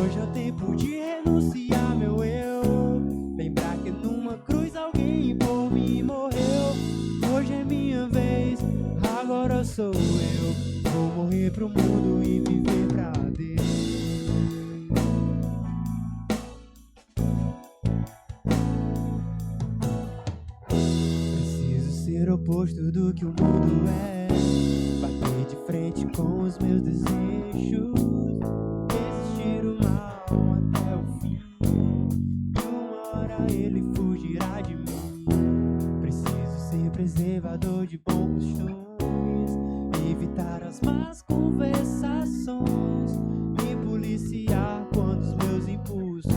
Hoje é o tempo de renunciar, meu eu. Lembrar que numa cruz alguém por mim morreu. Hoje é minha vez, agora sou eu. Vou morrer pro mundo e viver pra Deus. Preciso ser oposto do que o mundo é. Bater de frente com os meus desejos. Resistir o mal até o fim. E uma hora ele fugirá de mim. Preciso ser preservador de bons costumes. Evitar as más conversações. Me policiar quando os meus impulsos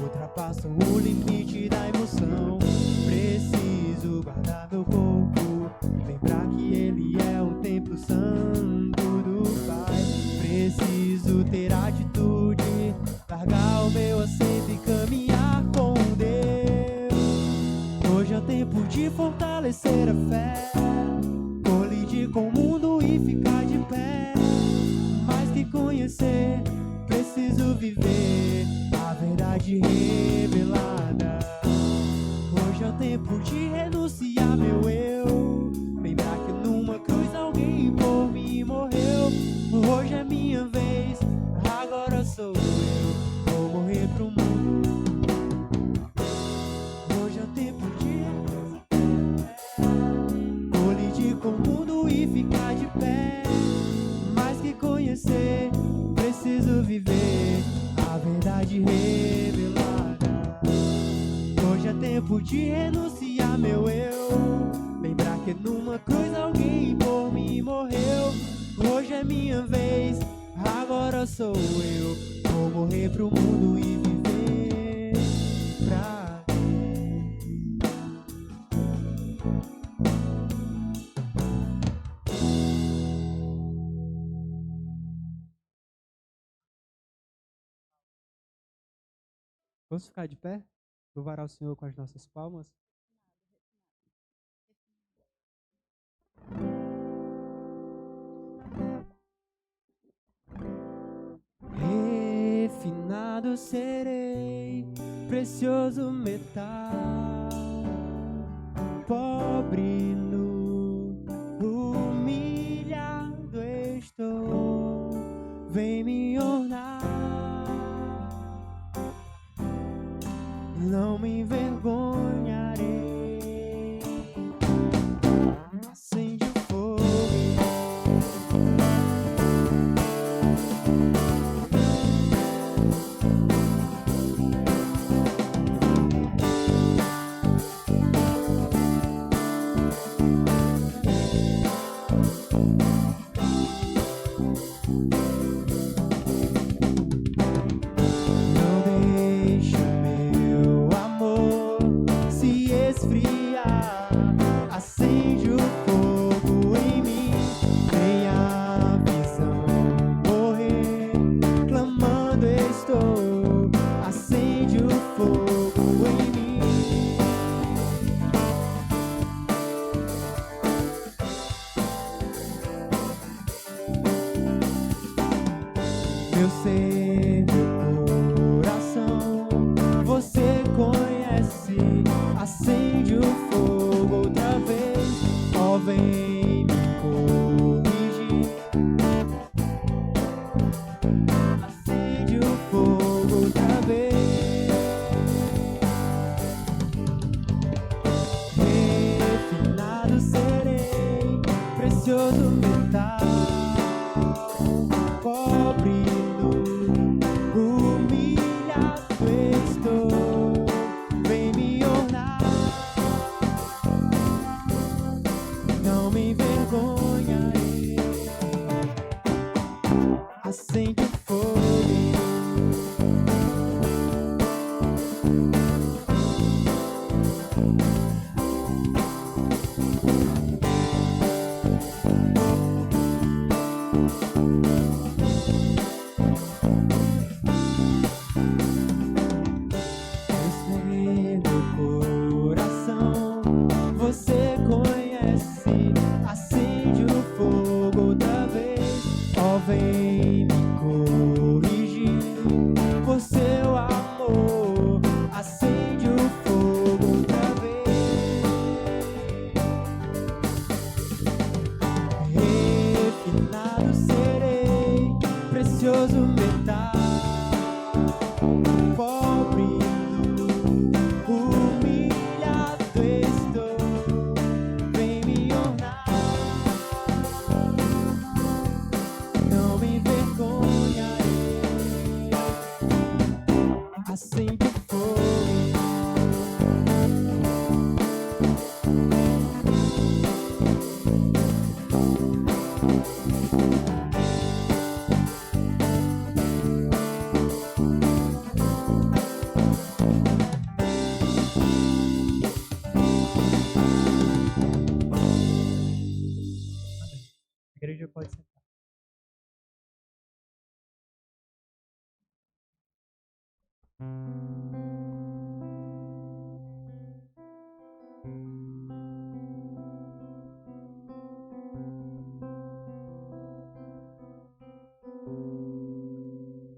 ultrapassam o limite da emoção. Preciso guardar meu corpo, lembrar que ele é o templo santo do Pai. Preciso ter atitude, largar o meu assento e caminhar com Deus. Hoje é o tempo de fortalecer a fé, colidir com o mundo e ficar de pé. Mais que conhecer, preciso viver a verdade revelada. Hoje é o tempo de renunciar, meu eu. Lembrar que numa cruz alguém por mim morreu. Hoje é minha vez, agora sou eu. Vou morrer pro mundo. Hoje é o tempo de colidir com o mundo e ficar de pé. Mais que conhecer, preciso viver a verdade revelada. Hoje é tempo de renunciar, meu eu. Lembrar que numa cruz alguém por mim morreu. Hoje é minha vez, agora sou eu. Vou morrer pro mundo e viver pra Vamos ficar de pé? Louvar ao Senhor com as nossas palmas. Refinado serei, precioso metal, pobre nu, humilhado estou, vem me ornar. Não me envergonharei. Acende o fogo. Não deixe meu amor se esfriar. Acende o fogo em mim. Minha visão morrer, clamando estou. Acende o fogo em mim. Meu ser, meu coração, você conhece. Acende o fogo outra vez, ó, vem me corrigir. Acende o fogo outra vez. Refinado serei, precioso metal, pobre nu, humilhado estou, vem me ornar. Não me envergonharei. Acende o fogo. Meu coração, você conhece. Acende o fogo outra vez, ó, vem me corrigir. preso metal, pobre, humilhado estou, vem me ornar, não me envergonharei, assim que foi. A igreja pode sentar.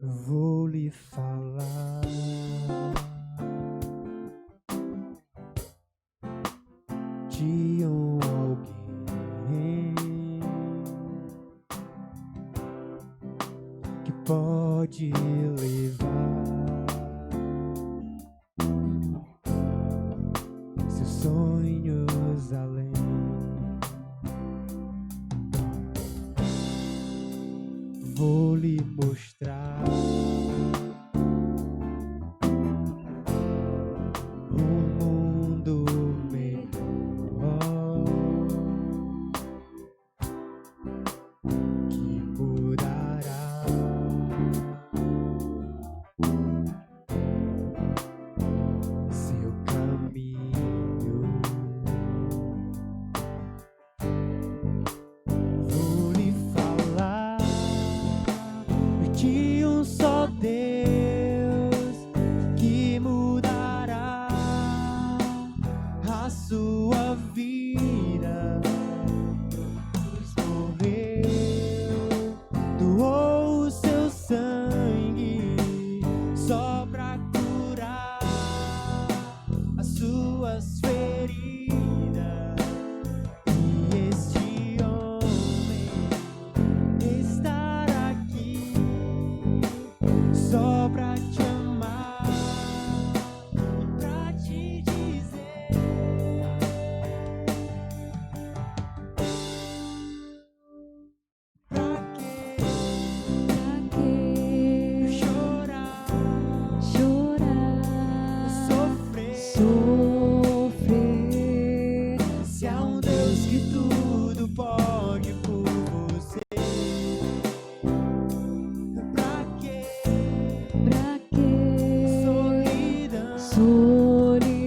Vou lhe falar de alguém que pode levar seus sonhos além. Vou lhe mostrar um mundo melhor que mudará seu caminho. Vou lhe falar de um só Deus que mudará a sua vida. Morreu, doou o seu sangue só pra curar as suas feridas. E este homem estará aqui só pra te amar e pra te dizer: pra que chorar, sofrer, se há um Deus que tudo pode por você? Pra que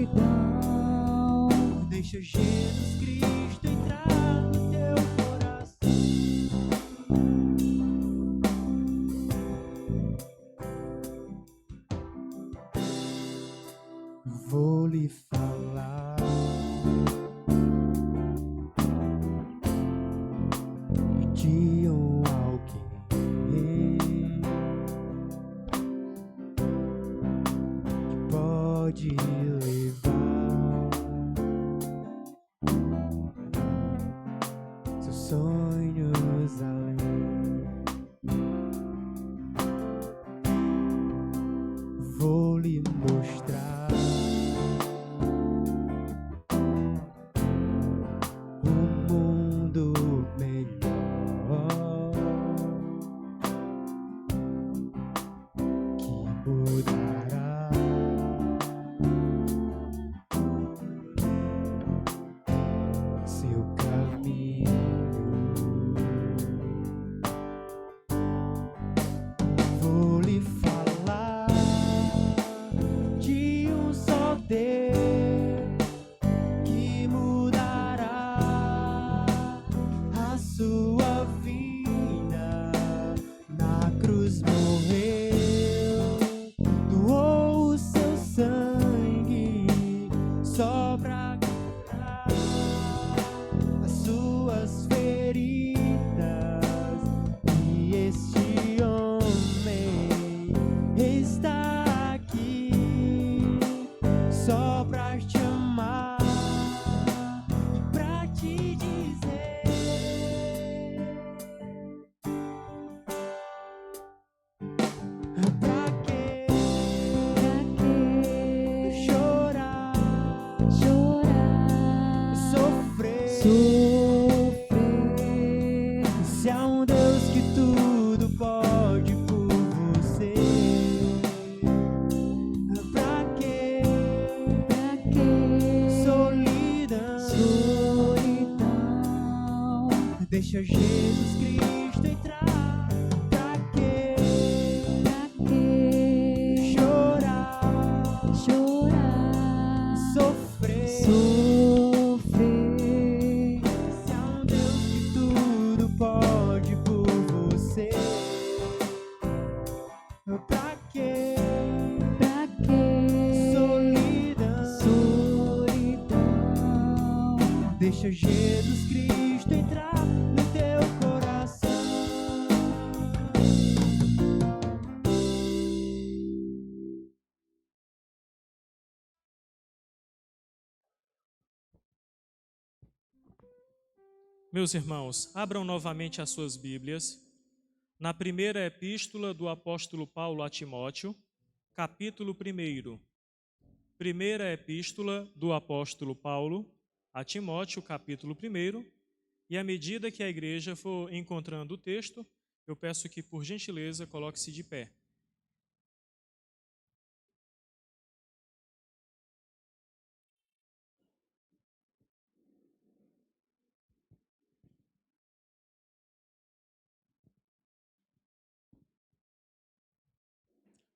solidão? Deixa Jesus Cristo entrar no teu coração. Vou lhe falar de alguém que pode levar seus sonhos além. Vou lhe mostrar um mundo melhor que mudará seu caminho. Vou lhe falar de um só Deus que mudará a sua vida. Na cruz morreu, doou Deixa Jesus Cristo entrar. Pra quê? Chorar, sofrer. Se há um Deus que tudo pode por você. Pra quê? Solidão. Deixa Jesus Cristo entrar no teu coração. Meus irmãos, abram novamente as suas Bíblias na primeira epístola do apóstolo Paulo a Timóteo, capítulo 1. Primeira epístola do apóstolo Paulo a Timóteo, capítulo 1. E à medida que a igreja for encontrando o texto, eu peço que, por gentileza, coloque-se de pé.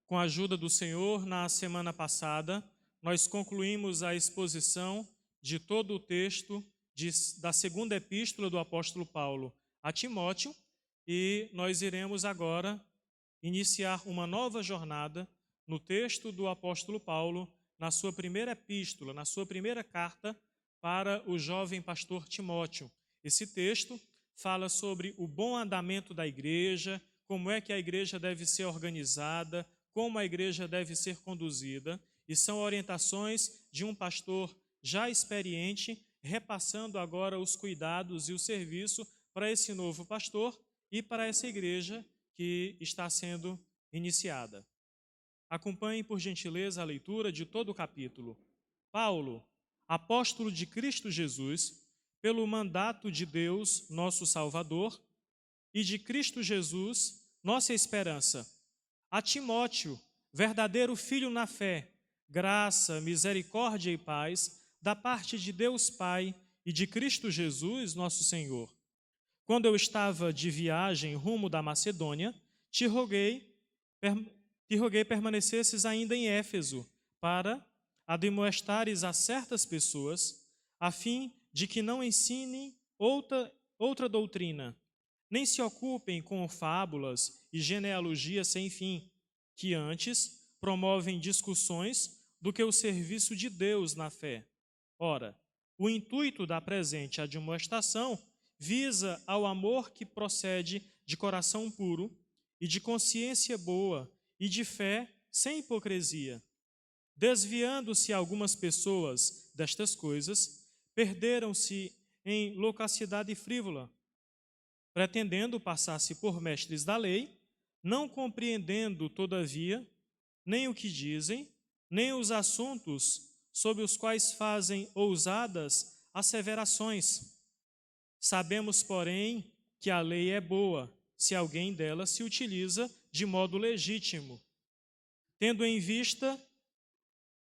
Com a ajuda do Senhor, na semana passada, nós concluímos a exposição de todo o texto da segunda epístola do apóstolo Paulo a Timóteo, e nós iremos agora iniciar uma nova jornada no texto do apóstolo Paulo, na sua primeira epístola, na sua primeira carta para o jovem pastor Timóteo. Esse texto fala sobre o bom andamento da igreja, como é que a igreja deve ser organizada, como a igreja deve ser conduzida, e são orientações de um pastor já experiente, repassando agora os cuidados e o serviço para esse novo pastor e para essa igreja que está sendo iniciada. Acompanhe, por gentileza, a leitura de todo o capítulo. Paulo, apóstolo de Cristo Jesus, pelo mandato de Deus, nosso Salvador, e de Cristo Jesus, nossa esperança, a Timóteo, verdadeiro filho na fé, graça, misericórdia e paz, da parte de Deus Pai e de Cristo Jesus, nosso Senhor. Quando eu estava de viagem rumo da Macedônia, te roguei permanecesses ainda em Éfeso, para admoestares a certas pessoas, a fim de que não ensinem outra doutrina, nem se ocupem com fábulas e genealogias sem fim, que antes promovem discussões do que o serviço de Deus na fé. Ora, o intuito da presente admoestação visa ao amor que procede de coração puro e de consciência boa e de fé sem hipocrisia. Desviando-se algumas pessoas destas coisas, perderam-se em loquacidade frívola, pretendendo passar-se por mestres da lei, não compreendendo, todavia, nem o que dizem, nem os assuntos sobre os quais fazem ousadas asseverações. Sabemos, porém, que a lei é boa, se alguém dela se utiliza de modo legítimo, tendo em vista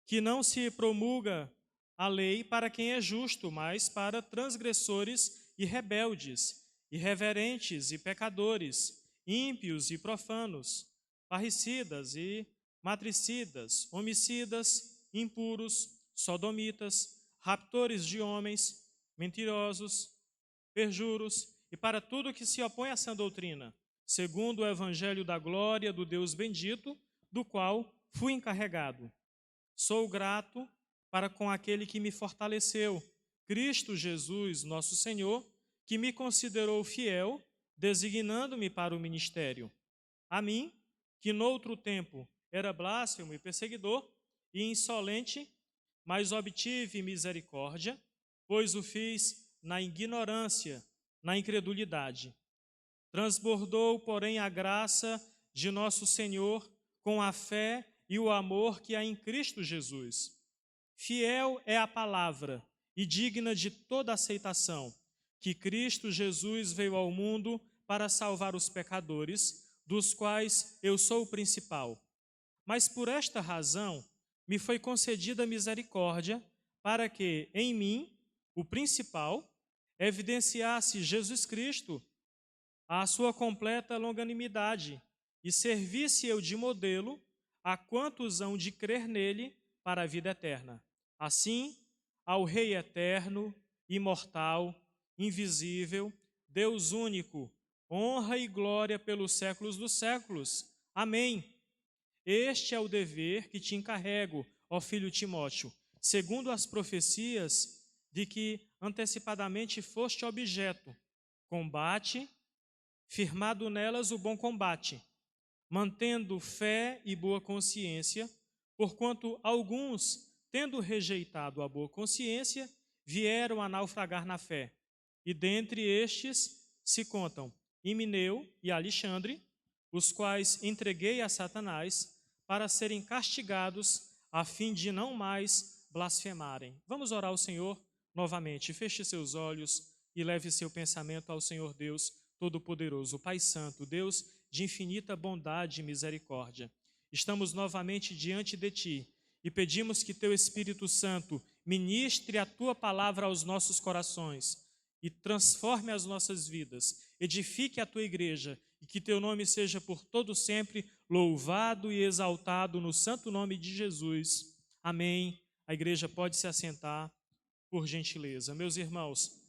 que não se promulga a lei para quem é justo, mas para transgressores e rebeldes, irreverentes e pecadores, ímpios e profanos, parricidas e matricidas, homicidas, impuros, sodomitas, raptores de homens, mentirosos, perjuros, e para tudo que se opõe a essa doutrina, segundo o evangelho da glória do Deus bendito, do qual fui encarregado. Sou grato para com aquele que me fortaleceu, Cristo Jesus, nosso Senhor, que me considerou fiel, designando-me para o ministério. A mim, que noutro tempo era blasfemo e perseguidor e insolente, mas obtive misericórdia, pois o fiz na ignorância, na incredulidade. Transbordou, porém, a graça de nosso Senhor com a fé e o amor que há em Cristo Jesus. Fiel é a palavra e digna de toda aceitação, que Cristo Jesus veio ao mundo para salvar os pecadores, dos quais eu sou o principal. Mas por esta razão me foi concedida misericórdia, para que, em mim, o principal, evidenciasse Jesus Cristo, a sua completa longanimidade, e servisse eu de modelo a quantos hão de crer nele para a vida eterna. Assim, ao Rei eterno, imortal, invisível, Deus único, honra e glória pelos séculos dos séculos. Amém. Este é o dever que te encarrego, ó filho Timóteo, segundo as profecias de que antecipadamente foste objeto. Combate, firmado nelas o bom combate, mantendo fé e boa consciência, porquanto alguns, tendo rejeitado a boa consciência, vieram a naufragar na fé. E dentre estes se contam Himeneu e Alexandre, os quais entreguei a Satanás para serem castigados, a fim de não mais blasfemarem. Vamos orar ao Senhor novamente. Feche seus olhos e leve seu pensamento ao Senhor Deus Todo-Poderoso, Pai Santo, Deus de infinita bondade e misericórdia. Estamos novamente diante de Ti e pedimos que Teu Espírito Santo ministre a Tua palavra aos nossos corações e transforme as nossas vidas, edifique a Tua igreja e que Teu nome seja por todo sempre louvado e exaltado no santo nome de Jesus. Amém. A igreja pode se assentar, por gentileza. Meus irmãos,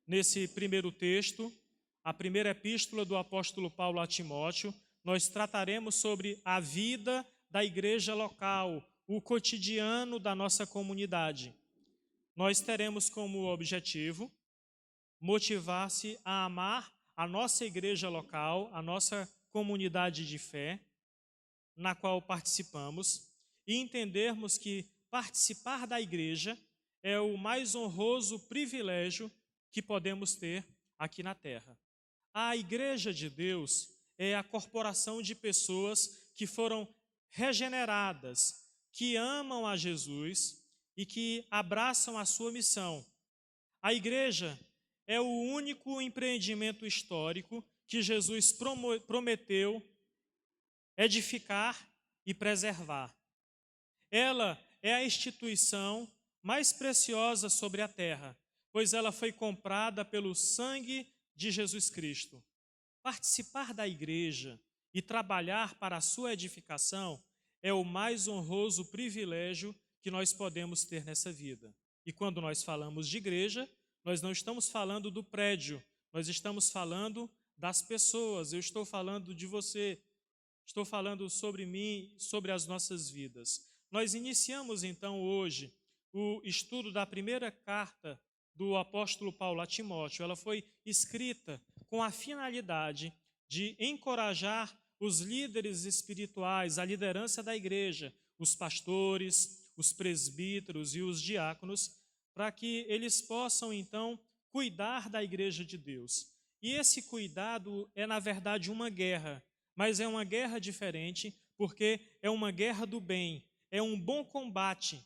nesse primeiro texto, a primeira epístola do apóstolo Paulo a Timóteo, nós trataremos sobre a vida da igreja local, o cotidiano da nossa comunidade. Nós teremos como objetivo motivar-se a amar a nossa igreja local, a nossa comunidade de fé, na qual participamos, e entendermos que participar da igreja é o mais honroso privilégio que podemos ter aqui na terra. A igreja de Deus é a corporação de pessoas que foram regeneradas, que amam a Jesus e que abraçam a sua missão. A igreja é o único empreendimento histórico que Jesus prometeu edificar e preservar. Ela é a instituição mais preciosa sobre a terra, pois ela foi comprada pelo sangue de Jesus Cristo. Participar da igreja e trabalhar para a sua edificação é o mais honroso privilégio que nós podemos ter nessa vida. E quando nós falamos de igreja, nós não estamos falando do prédio, nós estamos falando das pessoas. Eu estou falando de você, estou falando sobre mim, sobre as nossas vidas. Nós iniciamos então hoje o estudo da primeira carta do apóstolo Paulo a Timóteo. Ela foi escrita com a finalidade de encorajar os líderes espirituais, a liderança da igreja, os pastores, os presbíteros e os diáconos, para que eles possam então cuidar da igreja de Deus. E esse cuidado é, na verdade, uma guerra, mas é uma guerra diferente, porque é uma guerra do bem, é um bom combate.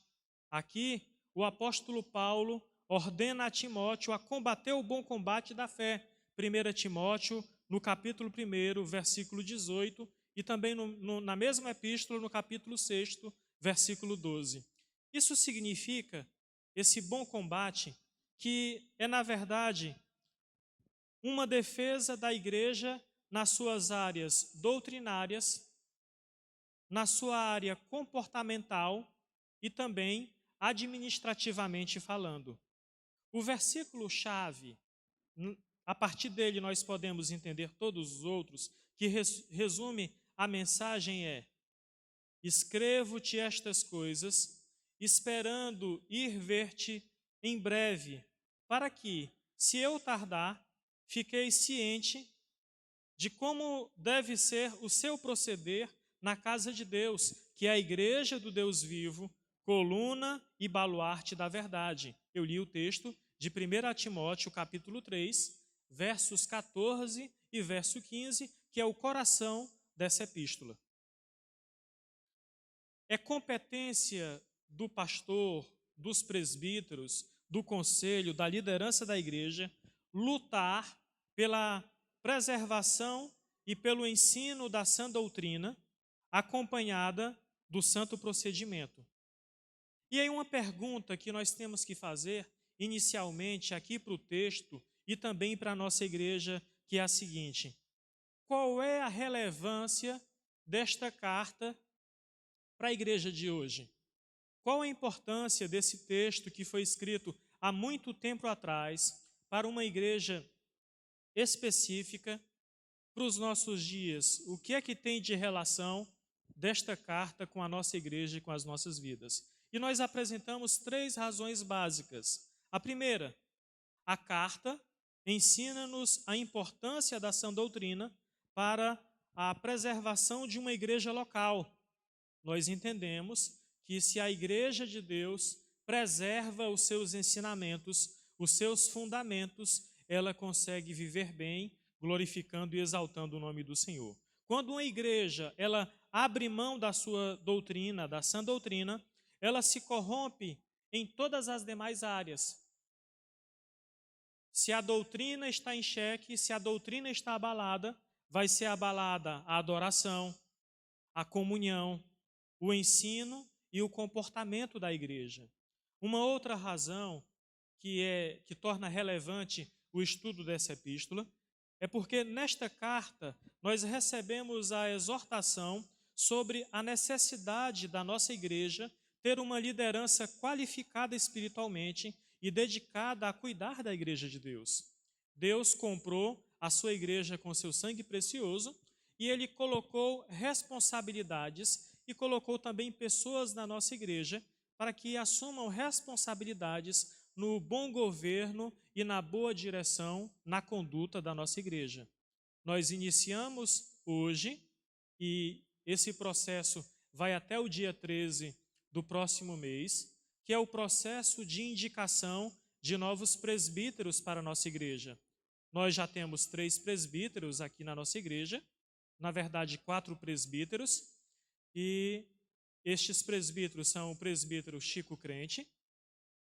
Aqui, o apóstolo Paulo ordena a Timóteo a combater o bom combate da fé. 1 Timóteo, no capítulo 1, versículo 18, e também na mesma epístola, no capítulo 6, versículo 12. Isso significa, esse bom combate, que é, na verdade, uma defesa da igreja nas suas áreas doutrinárias, na sua área comportamental e também administrativamente falando. O versículo-chave, a partir dele nós podemos entender todos os outros, que resume a mensagem é: escrevo-te estas coisas, esperando ir ver-te em breve, para que, se eu tardar, fiqueis ciente de como deve ser o seu proceder na casa de Deus, que é a igreja do Deus vivo, coluna e baluarte da verdade. Eu li o texto de 1 Timóteo, capítulo 3, versos 14 e verso 15, que é o coração dessa epístola. É competência do pastor, dos presbíteros, do conselho, da liderança da igreja, lutar pela preservação e pelo ensino da sã doutrina, acompanhada do santo procedimento. E aí uma pergunta que nós temos que fazer, inicialmente aqui para o texto e também para a nossa igreja, que é a seguinte: qual é a relevância desta carta para a igreja de hoje? Qual a importância desse texto que foi escrito há muito tempo atrás para uma igreja específica para os nossos dias? O que é que tem de relação desta carta com a nossa igreja e com as nossas vidas? E nós apresentamos 3 razões básicas. A primeira, a carta ensina-nos a importância da sã doutrina para a preservação de uma igreja local. Nós entendemos que se a igreja de Deus preserva os seus ensinamentos, os seus fundamentos, ela consegue viver bem, glorificando e exaltando o nome do Senhor. Quando uma igreja, ela abre mão da sua doutrina, da sã doutrina, ela se corrompe em todas as demais áreas. Se a doutrina está em xeque, se a doutrina está abalada, vai ser abalada a adoração, a comunhão, o ensino e o comportamento da igreja. Uma outra razão que torna relevante o estudo dessa epístola é porque nesta carta nós recebemos a exortação sobre a necessidade da nossa igreja ter uma liderança qualificada espiritualmente e dedicada a cuidar da igreja de Deus. Deus comprou a sua igreja com seu sangue precioso e ele colocou responsabilidades e colocou também pessoas na nossa igreja para que assumam responsabilidades no bom governo e na boa direção na conduta da nossa igreja. Nós iniciamos hoje e esse processo vai até o dia 13 do próximo mês, que é o processo de indicação de novos presbíteros para a nossa igreja. Nós já temos 3 presbíteros aqui na nossa igreja, na verdade 4 presbíteros, e estes presbíteros são o presbítero Chico Crente,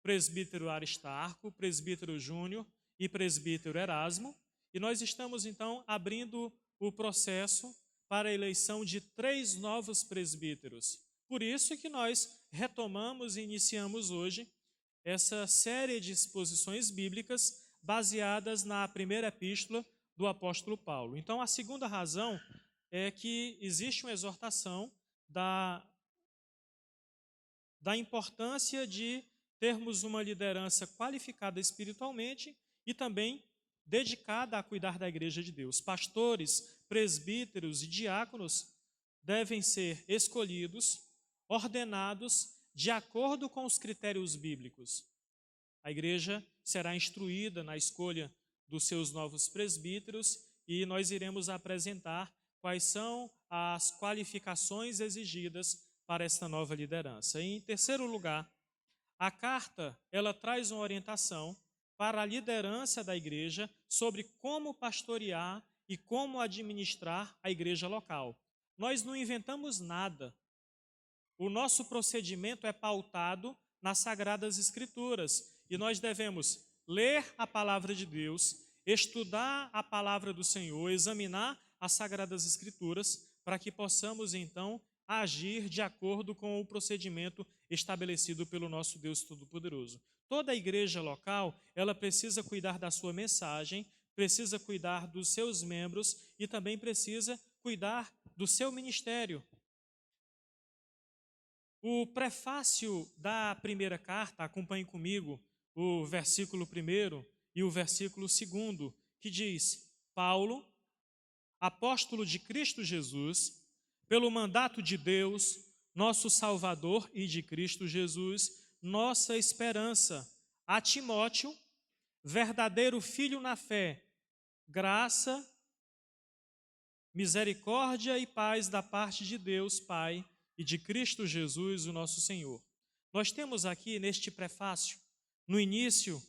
presbítero Aristarco, presbítero Júnior e presbítero Erasmo, e nós estamos então abrindo o processo para a eleição de 3 novos presbíteros. Por isso que nós retomamos e iniciamos hoje essa série de exposições bíblicas baseadas na primeira epístola do apóstolo Paulo. Então, a segunda razão é que existe uma exortação da importância de termos uma liderança qualificada espiritualmente e também dedicada a cuidar da igreja de Deus. Pastores, presbíteros e diáconos devem ser escolhidos, ordenados de acordo com os critérios bíblicos. A igreja será instruída na escolha dos seus novos presbíteros e nós iremos apresentar quais são as qualificações exigidas para esta nova liderança. E, em terceiro lugar, a carta ela traz uma orientação para a liderança da igreja sobre como pastorear e como administrar a igreja local. Nós não inventamos nada. O nosso procedimento é pautado nas Sagradas Escrituras e nós devemos ler a palavra de Deus, estudar a palavra do Senhor, examinar as Sagradas Escrituras para que possamos então agir de acordo com o procedimento estabelecido pelo nosso Deus Todo-Poderoso. Toda a igreja local, ela precisa cuidar da sua mensagem, precisa cuidar dos seus membros e também precisa cuidar do seu ministério. O prefácio da primeira carta, acompanhe comigo o versículo 1 e o versículo 2, que diz: Paulo, apóstolo de Cristo Jesus, pelo mandato de Deus, nosso Salvador, e de Cristo Jesus, nossa esperança, a Timóteo, verdadeiro filho na fé, graça, misericórdia e paz da parte de Deus, Pai, e de Cristo Jesus, o nosso Senhor. Nós temos aqui neste prefácio, no início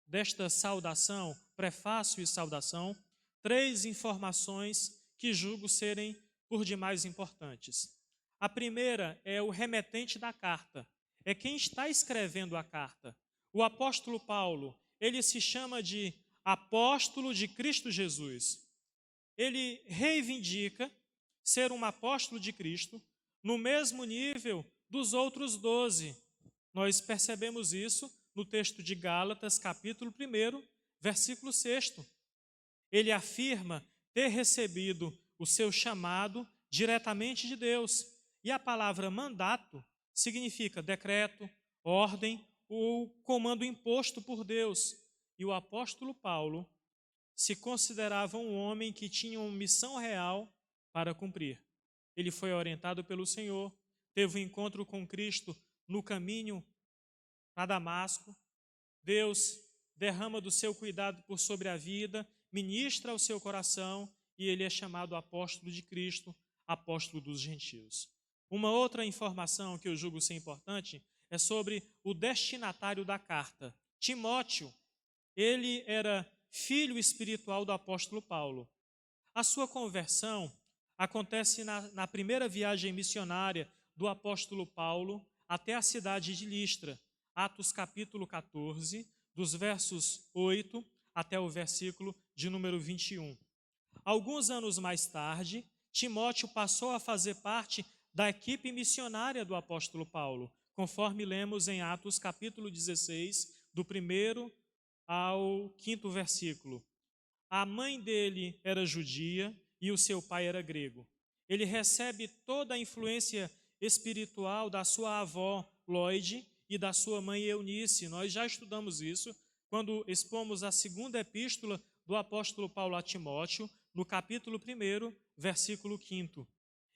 desta saudação, prefácio e saudação, 3 informações que julgo serem por demais importantes. A primeira é o remetente da carta, é quem está escrevendo a carta. O apóstolo Paulo, ele se chama de apóstolo de Cristo Jesus. Ele reivindica ser um apóstolo de Cristo no mesmo nível dos outros 12. Nós percebemos isso no texto de Gálatas, capítulo 1, versículo 6. Ele afirma ter recebido o seu chamado diretamente de Deus. E a palavra mandato significa decreto, ordem ou comando imposto por Deus. E o apóstolo Paulo se considerava um homem que tinha uma missão real para cumprir. Ele foi orientado pelo Senhor, teve um encontro com Cristo no caminho para Damasco. Deus derrama do seu cuidado por sobre a vida, ministra ao seu coração e ele é chamado apóstolo de Cristo, apóstolo dos gentios. Uma outra informação que eu julgo ser importante é sobre o destinatário da carta. Timóteo, ele era filho espiritual do apóstolo Paulo. A sua conversão acontece na primeira viagem missionária do apóstolo Paulo até a cidade de Listra, Atos capítulo 14, dos versos 8 até o versículo de número 21. Alguns anos mais tarde, Timóteo passou a fazer parte da equipe missionária do apóstolo Paulo, conforme lemos em Atos capítulo 16, do 1º ao 5º versículo. A mãe dele era judia e o seu pai era grego. Ele recebe toda a influência espiritual da sua avó Lóide e da sua mãe Eunice. Nós já estudamos isso quando expomos a segunda epístola do apóstolo Paulo a Timóteo, no capítulo 1, versículo 5.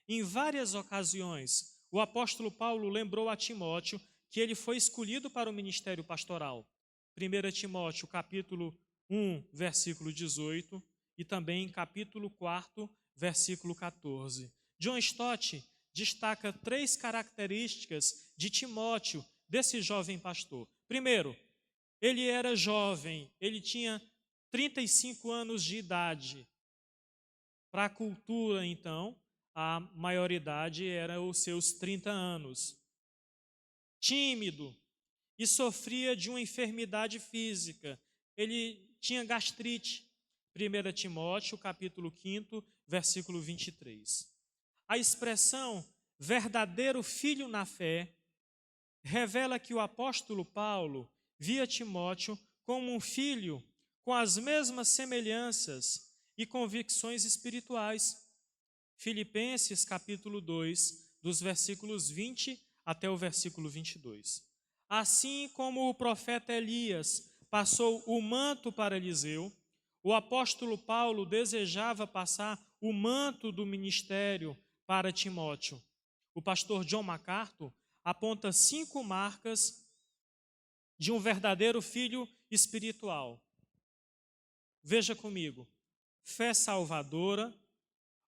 Em várias ocasiões, o apóstolo Paulo lembrou a Timóteo que ele foi escolhido para o ministério pastoral. 1 Timóteo, capítulo 1, versículo 18, e também capítulo 4, versículo 14. John Stott destaca 3 características de Timóteo, desse jovem pastor. Primeiro, ele era jovem, ele tinha 35 anos de idade. Para a cultura, então, a maioridade era os seus 30 anos. Tímido e sofria de uma enfermidade física. Ele tinha gastrite. 1 Timóteo, capítulo 5, versículo 23. A expressão verdadeiro filho na fé revela que o apóstolo Paulo via Timóteo como um filho com as mesmas semelhanças e convicções espirituais. Filipenses capítulo 2, dos versículos 20 até o versículo 22. Assim como o profeta Elias passou o manto para Eliseu, o apóstolo Paulo desejava passar o manto do ministério para Timóteo. O pastor John MacArthur aponta 5 marcas de um verdadeiro filho espiritual. Veja comigo: fé salvadora,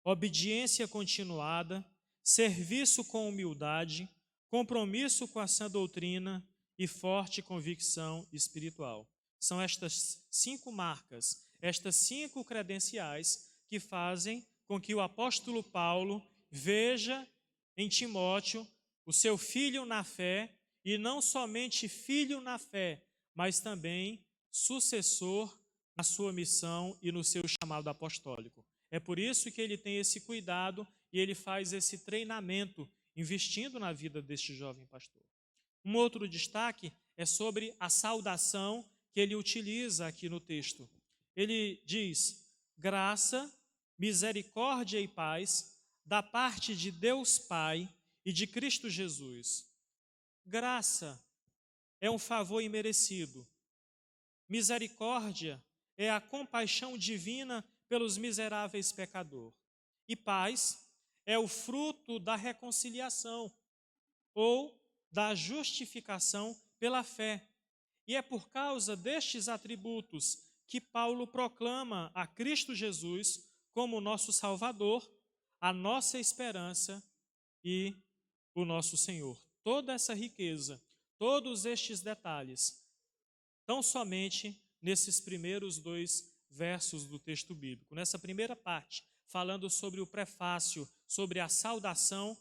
obediência continuada, serviço com humildade, compromisso com a sã doutrina e forte convicção espiritual. São estas 5 marcas, estas 5 credenciais que fazem com que o apóstolo Paulo veja em Timóteo o seu filho na fé, e não somente filho na fé, mas também sucessor na sua missão e no seu chamado apostólico. É por isso que ele tem esse cuidado e ele faz esse treinamento, investindo na vida deste jovem pastor. Um outro destaque é sobre a saudação que ele utiliza aqui no texto. Ele diz: graça, misericórdia e paz da parte de Deus Pai e de Cristo Jesus. Graça é um favor imerecido. Misericórdia é a compaixão divina pelos miseráveis pecadores. E paz é o fruto da reconciliação ou da justificação pela fé. E é por causa destes atributos que Paulo proclama a Cristo Jesus como nosso Salvador, a nossa esperança e o nosso Senhor. Toda essa riqueza, todos estes detalhes, tão somente nesses primeiros 2 versos do texto bíblico. Nessa primeira parte, falando sobre o prefácio, sobre a saudação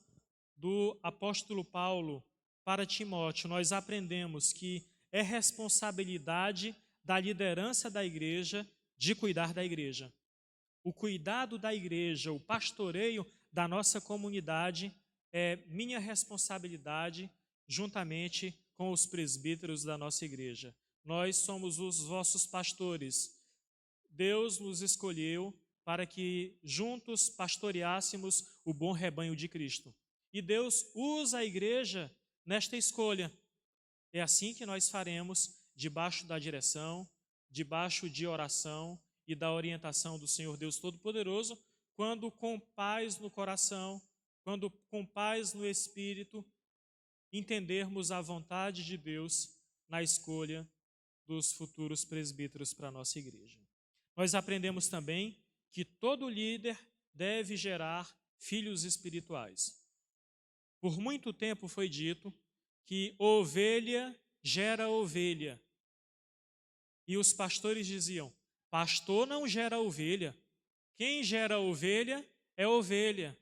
do apóstolo Paulo para Timóteo, nós aprendemos que é responsabilidade da liderança da igreja de cuidar da igreja. O cuidado da igreja, o pastoreio da nossa comunidade é minha responsabilidade juntamente com os presbíteros da nossa igreja. Nós somos os vossos pastores. Deus nos escolheu para que juntos pastoreássemos o bom rebanho de Cristo. E Deus usa a igreja nesta escolha. É assim que nós faremos, debaixo da direção, debaixo de oração e da orientação do Senhor Deus Todo-Poderoso, quando com paz no coração, quando com paz no espírito, entendermos a vontade de Deus na escolha dos futuros presbíteros para a nossa igreja. Nós aprendemos também que todo líder deve gerar filhos espirituais. Por muito tempo foi dito que ovelha gera ovelha. E os pastores diziam: pastor não gera ovelha. Quem gera ovelha é ovelha.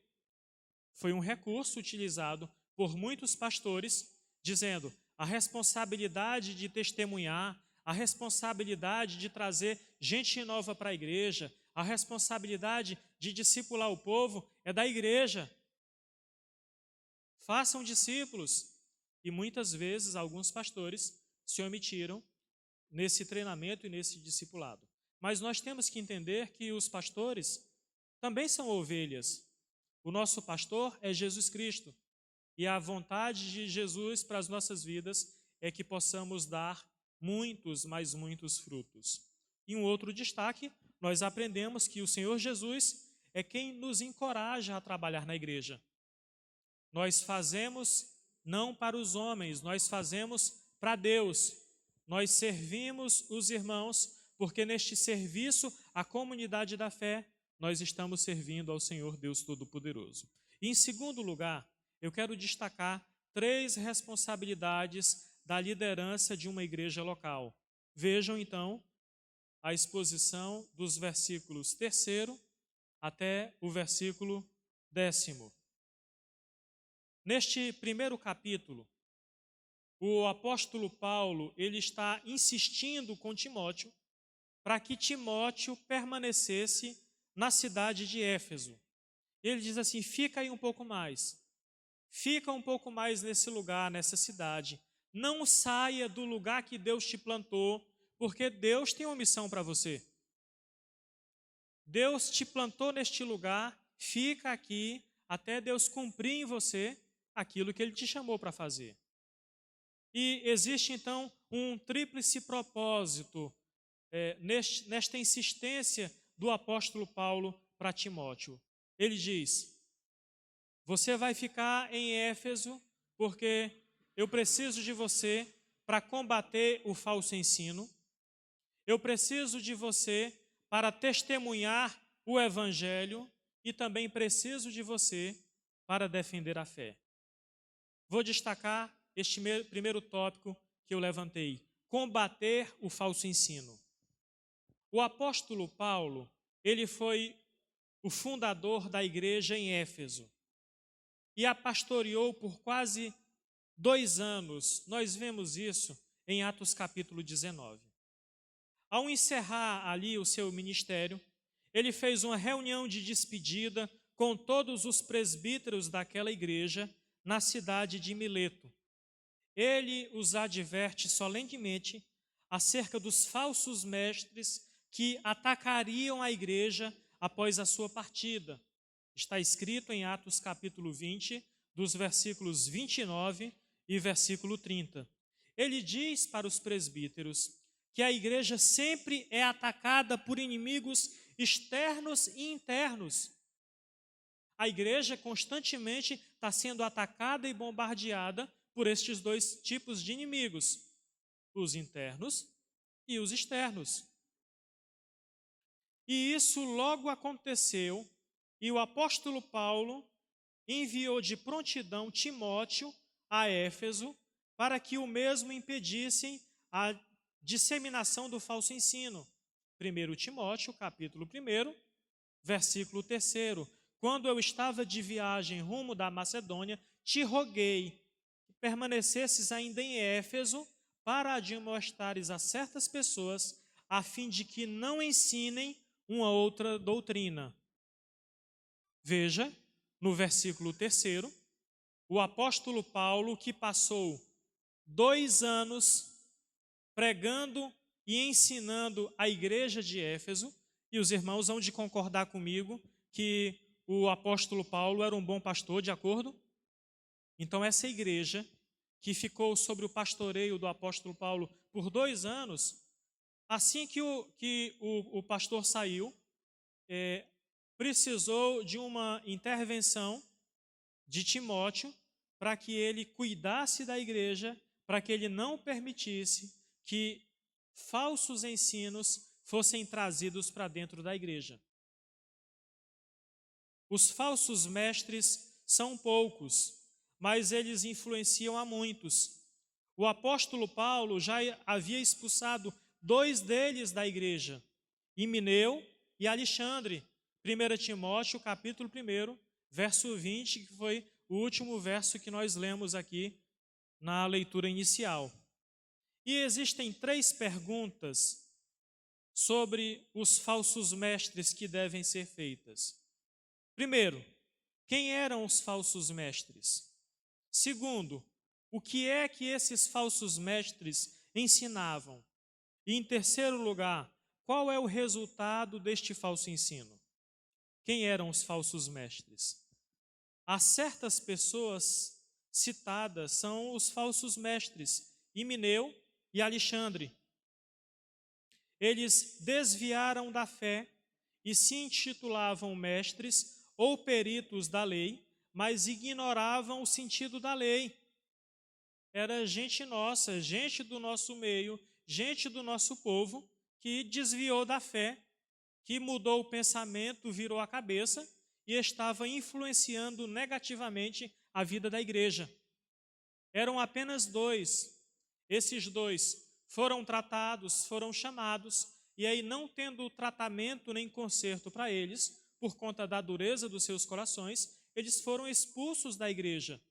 Foi um recurso utilizado por muitos pastores, dizendo: a responsabilidade de testemunhar, a responsabilidade de trazer gente nova para a igreja, a responsabilidade de discipular o povo é da igreja. Façam discípulos. E muitas vezes alguns pastores se omitiram nesse treinamento e nesse discipulado. Mas nós temos que entender que os pastores também são ovelhas. O nosso pastor é Jesus Cristo. E a vontade de Jesus para as nossas vidas é que possamos dar muitos, mas muitos frutos. E um outro destaque, nós aprendemos que o Senhor Jesus é quem nos encoraja a trabalhar na igreja. Nós fazemos não para os homens, nós fazemos para Deus. Nós servimos os irmãos, porque neste serviço à comunidade da fé, nós estamos servindo ao Senhor Deus Todo-Poderoso. E em segundo lugar, eu quero destacar 3 responsabilidades da liderança de uma igreja local. Vejam então a exposição dos versículos 3º até o versículo 10º. Neste primeiro capítulo, o apóstolo Paulo, ele está insistindo com Timóteo para que Timóteo permanecesse na cidade de Éfeso. Ele diz assim: fica aí um pouco mais, fica um pouco mais nesse lugar, nessa cidade. Não saia do lugar que Deus te plantou, porque Deus tem uma missão para você. Deus te plantou neste lugar, fica aqui até Deus cumprir em você aquilo que Ele te chamou para fazer. E existe então um tríplice propósito nesta insistência do apóstolo Paulo para Timóteo. Ele diz: você vai ficar em Éfeso porque eu preciso de você para combater o falso ensino. Eu preciso de você para testemunhar o evangelho e também preciso de você para defender a fé. Vou destacar este primeiro tópico que eu levantei: combater o falso ensino. O apóstolo Paulo, ele foi o fundador da igreja em Éfeso e a pastoreou por quase 2 anos. Nós vemos isso em Atos capítulo 19. Ao encerrar ali o seu ministério, ele fez uma reunião de despedida com todos os presbíteros daquela igreja na cidade de Mileto. Ele os adverte solenemente acerca dos falsos mestres que atacariam a igreja após a sua partida. Está escrito em Atos capítulo 20, dos versículos 29 e versículo 30. Ele diz para os presbíteros que a igreja sempre é atacada por inimigos externos e internos. A igreja constantemente está sendo atacada e bombardeada por estes 2 tipos de inimigos, os internos e os externos. E isso logo aconteceu, e o apóstolo Paulo enviou de prontidão Timóteo a Éfeso para que o mesmo impedissem a disseminação do falso ensino. 1 Timóteo, capítulo 1, versículo 3. Quando eu estava de viagem rumo da Macedônia, te roguei que permanecesses ainda em Éfeso para admoestares a certas pessoas, a fim de que não ensinem uma outra doutrina. Veja, no versículo 3, o apóstolo Paulo, que passou 2 anos pregando e ensinando a igreja de Éfeso, e os irmãos hão de concordar comigo que o apóstolo Paulo era um bom pastor, de acordo? Então, essa igreja que ficou sob o pastoreio do apóstolo Paulo por 2 anos, assim que o pastor saiu, precisou de uma intervenção de Timóteo para que ele cuidasse da igreja, para que ele não permitisse que falsos ensinos fossem trazidos para dentro da igreja. Os falsos mestres são poucos, mas eles influenciam a muitos. O apóstolo Paulo já havia expulsado 2 deles da igreja, Himeneu e Alexandre. 1 Timóteo, capítulo 1, verso 20, que foi o último verso que nós lemos aqui na leitura inicial. E existem 3 perguntas sobre os falsos mestres que devem ser feitas. Primeiro, quem eram os falsos mestres? Segundo, o que é que esses falsos mestres ensinavam? E em terceiro lugar, qual é o resultado deste falso ensino? Quem eram os falsos mestres? Há certas pessoas citadas, são os falsos mestres, Himeneu e Alexandre. Eles desviaram da fé e se intitulavam mestres ou peritos da lei, mas ignoravam o sentido da lei. Era gente nossa, gente do nosso meio, gente do nosso povo, que desviou da fé, que mudou o pensamento, virou a cabeça e estava influenciando negativamente a vida da igreja. Eram apenas 2. Esses 2 foram tratados, foram chamados, e aí, não tendo tratamento nem conserto para eles, por conta da dureza dos seus corações, eles foram expulsos da igreja.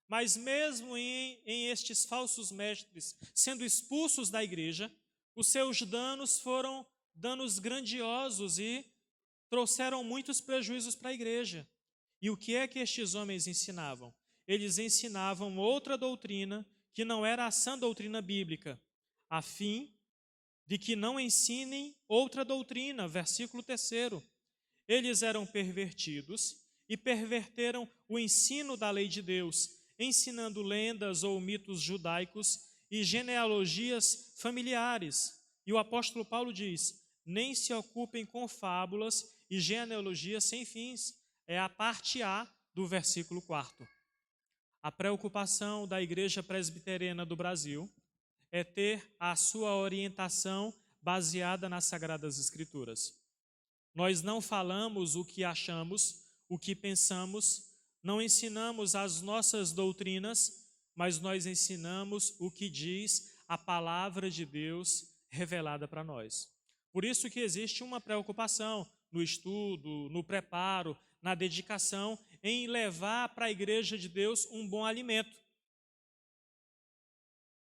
Mas mesmo em estes falsos mestres sendo expulsos da igreja, os seus danos foram danos grandiosos e trouxeram muitos prejuízos para a igreja. E o que é que estes homens ensinavam? Eles ensinavam outra doutrina que não era a sã doutrina bíblica, a fim de que não ensinem outra doutrina. Versículo 3. Eles eram pervertidos e perverteram o ensino da lei de Deus, ensinando lendas ou mitos judaicos e genealogias familiares. E o apóstolo Paulo diz: nem se ocupem com fábulas e genealogias sem fins. É a parte A do versículo 4. A preocupação da Igreja Presbiteriana do Brasil é ter a sua orientação baseada nas Sagradas Escrituras. Nós não falamos o que achamos, o que pensamos, não ensinamos as nossas doutrinas, mas nós ensinamos o que diz a palavra de Deus revelada para nós. Por isso que existe uma preocupação no estudo, no preparo, na dedicação, em levar para a igreja de Deus um bom alimento.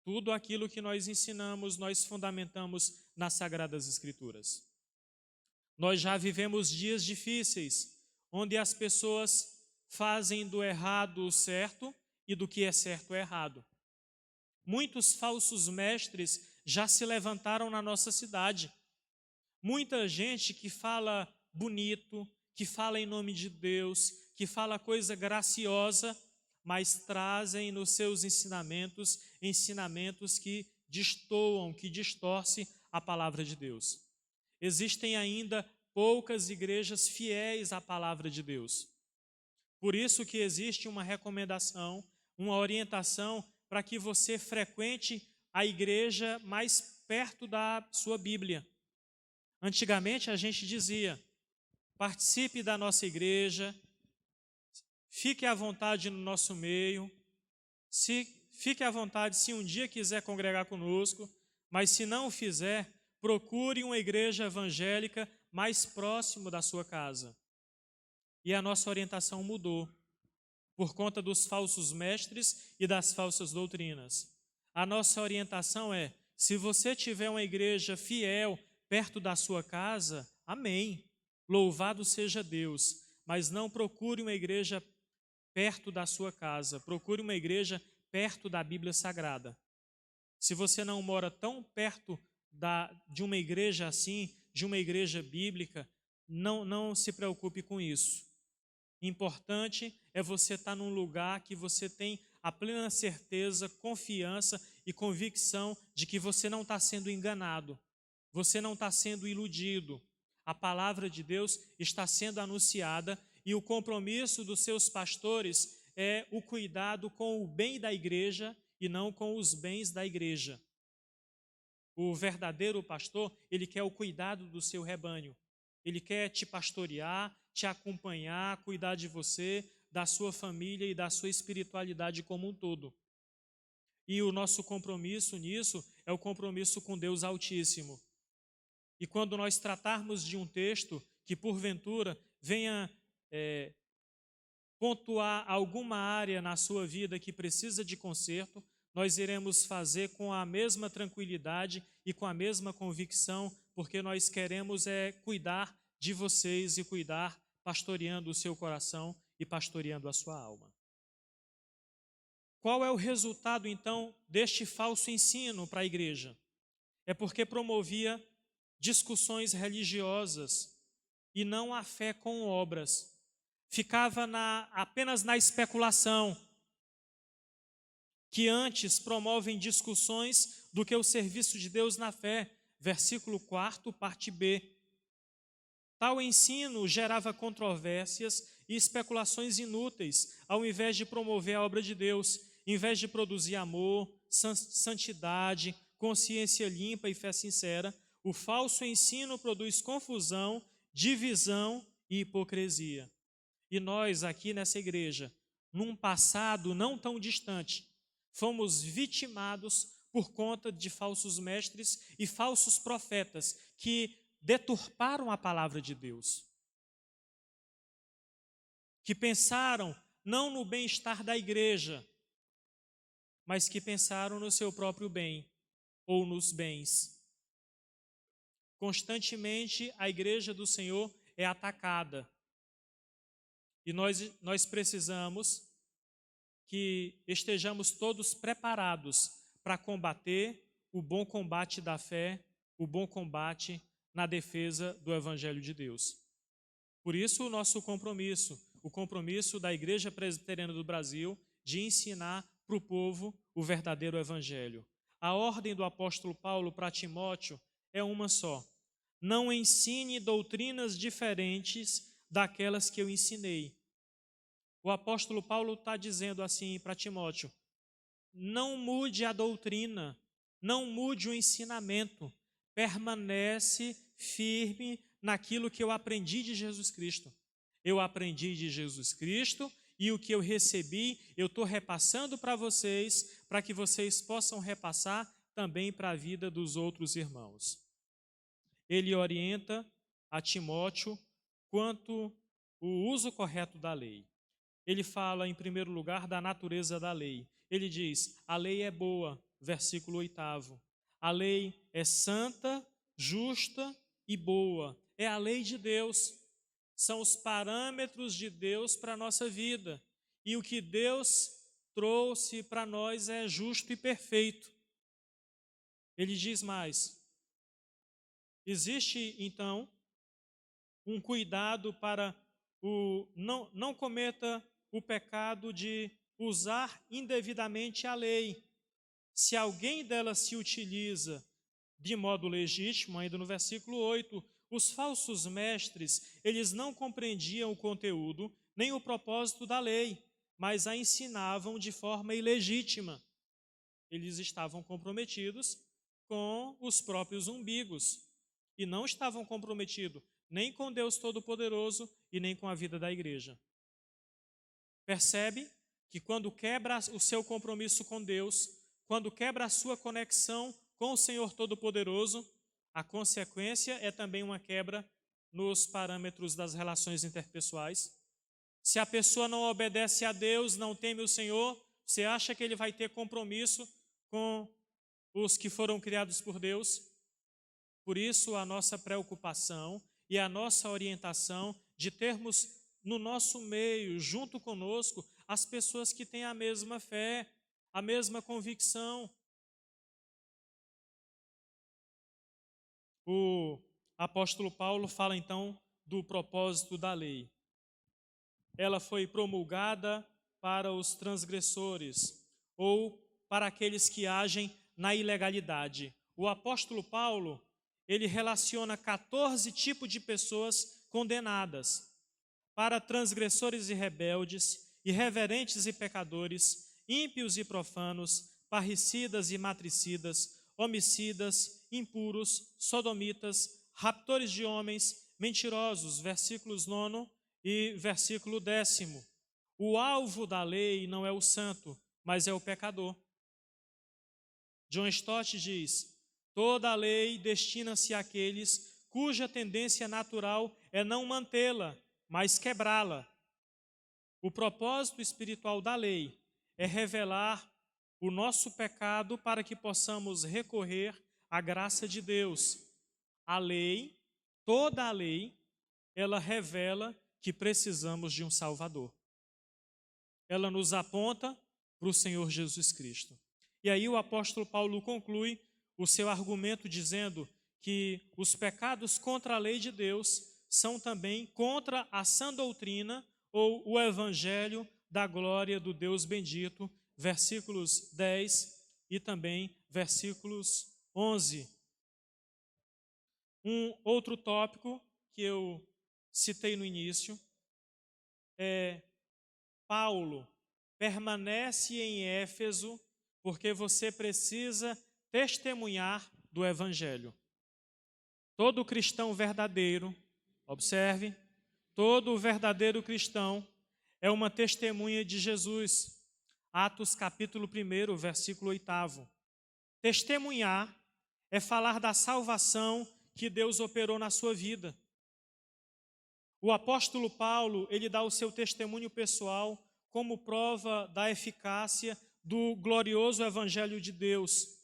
Tudo aquilo que nós ensinamos, nós fundamentamos nas Sagradas Escrituras. Nós já vivemos dias difíceis, onde as pessoas fazem do errado o certo e do que é certo o errado. Muitos falsos mestres já se levantaram na nossa cidade. Muita gente que fala bonito, que fala em nome de Deus, que fala coisa graciosa, mas trazem nos seus ensinamentos que destoam, que distorcem a palavra de Deus. Existem ainda poucas igrejas fiéis à palavra de Deus. Por isso que existe uma recomendação, uma orientação para que você frequente a igreja mais perto da sua Bíblia. Antigamente a gente dizia: participe da nossa igreja, fique à vontade no nosso meio, fique à vontade se um dia quiser congregar conosco, mas se não o fizer, procure uma igreja evangélica mais próximo da sua casa. E a nossa orientação mudou, por conta dos falsos mestres e das falsas doutrinas. A nossa orientação é: se você tiver uma igreja fiel perto da sua casa, amém, louvado seja Deus, mas não procure uma igreja perto da sua casa, procure uma igreja perto da Bíblia Sagrada. Se você não mora tão perto de uma igreja assim, de uma igreja bíblica, não se preocupe com isso. Importante é você estar num lugar que você tem a plena certeza, confiança e convicção de que você não está sendo enganado, você não está sendo iludido. A palavra de Deus está sendo anunciada e o compromisso dos seus pastores é o cuidado com o bem da igreja e não com os bens da igreja. O verdadeiro pastor, ele quer o cuidado do seu rebanho. Ele quer te pastorear, te acompanhar, cuidar de você, da sua família e da sua espiritualidade como um todo. E o nosso compromisso nisso é o compromisso com Deus Altíssimo. E quando nós tratarmos de um texto que porventura venha pontuar alguma área na sua vida que precisa de conserto, nós iremos fazer com a mesma tranquilidade e com a mesma convicção, porque nós queremos cuidar de vocês e cuidar, pastoreando o seu coração e pastoreando a sua alma. Qual é o resultado, então, deste falso ensino para a igreja? É porque promovia discussões religiosas e não a fé com obras. Ficava apenas na especulação, que antes promovem discussões do que o serviço de Deus na fé. Versículo 4, parte B. Tal ensino gerava controvérsias e especulações inúteis, ao invés de promover a obra de Deus, em vez de produzir amor, santidade, consciência limpa e fé sincera. O falso ensino produz confusão, divisão e hipocrisia. E nós aqui nessa igreja, num passado não tão distante, fomos vitimados por conta de falsos mestres e falsos profetas que deturparam a palavra de Deus, que pensaram não no bem-estar da igreja, mas que pensaram no seu próprio bem ou nos bens. Constantemente a igreja do Senhor é atacada. E nós precisamos que estejamos todos preparados para combater o bom combate da fé, o bom combate na defesa do Evangelho de Deus. Por isso o nosso compromisso, o compromisso da Igreja Presbiteriana do Brasil de ensinar para o povo o verdadeiro Evangelho. A ordem do apóstolo Paulo para Timóteo é uma só: não ensine doutrinas diferentes daquelas que eu ensinei. O apóstolo Paulo está dizendo assim para Timóteo: não mude a doutrina, não mude o ensinamento, permanece firme naquilo que eu aprendi de Jesus Cristo. Eu aprendi de Jesus Cristo e o que eu recebi, eu estou repassando para vocês, para que vocês possam repassar também para a vida dos outros irmãos. Ele orienta a Timóteo quanto ao uso correto da lei. Ele fala, em primeiro lugar, da natureza da lei. Ele diz: a lei é boa, versículo 8. A lei é santa, justa e boa. É a lei de Deus. São os parâmetros de Deus para a nossa vida. E o que Deus trouxe para nós é justo e perfeito. Ele diz mais: existe, então, um cuidado para não cometa o pecado de usar indevidamente a lei. Se alguém dela se utiliza de modo legítimo, ainda no versículo 8, os falsos mestres, eles não compreendiam o conteúdo nem o propósito da lei, mas a ensinavam de forma ilegítima. Eles estavam comprometidos com os próprios umbigos e não estavam comprometidos nem com Deus Todo-Poderoso e nem com a vida da igreja. Percebe que quando quebra o seu compromisso com Deus, quando quebra a sua conexão com o Senhor Todo-Poderoso, a consequência é também uma quebra nos parâmetros das relações interpessoais. Se a pessoa não obedece a Deus, não teme o Senhor, você acha que ele vai ter compromisso com os que foram criados por Deus? Por isso, a nossa preocupação e a nossa orientação de termos no nosso meio, junto conosco, as pessoas que têm a mesma fé, a mesma convicção. O apóstolo Paulo fala então do propósito da lei. Ela foi promulgada para os transgressores ou para aqueles que agem na ilegalidade. O apóstolo Paulo, ele relaciona 14 tipos de pessoas condenadas: para transgressores e rebeldes, irreverentes e pecadores, ímpios e profanos, parricidas e matricidas, homicidas, impuros, sodomitas, raptores de homens, mentirosos, versículos 9 e versículo 10. O alvo da lei não é o santo, mas é o pecador. John Stott diz: toda a lei destina-se àqueles cuja tendência natural é não mantê-la, mas quebrá-la. O propósito espiritual da lei é revelar o nosso pecado para que possamos recorrer à graça de Deus. A lei, toda a lei, ela revela que precisamos de um Salvador. Ela nos aponta para o Senhor Jesus Cristo. E aí o apóstolo Paulo conclui o seu argumento dizendo que os pecados contra a lei de Deus são também contra a sã doutrina ou o evangelho da glória do Deus bendito, versículos 10 e também versículos 11. Um outro tópico que eu citei no início é: Paulo permanece em Éfeso porque você precisa testemunhar do evangelho. Todo cristão verdadeiro, observe, todo verdadeiro cristão é uma testemunha de Jesus. Atos capítulo 1, versículo 8. Testemunhar é falar da salvação que Deus operou na sua vida. O apóstolo Paulo, ele dá o seu testemunho pessoal como prova da eficácia do glorioso evangelho de Deus.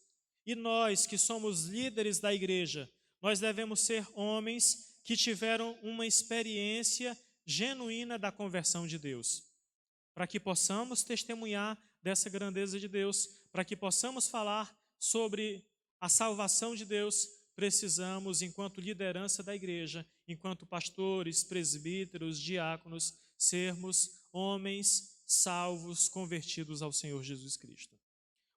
E nós, que somos líderes da igreja, nós devemos ser homens que tiveram uma experiência genuína da conversão de Deus, para que possamos testemunhar dessa grandeza de Deus, para que possamos falar sobre a salvação de Deus. Precisamos, enquanto liderança da igreja, enquanto pastores, presbíteros, diáconos, sermos homens salvos, convertidos ao Senhor Jesus Cristo.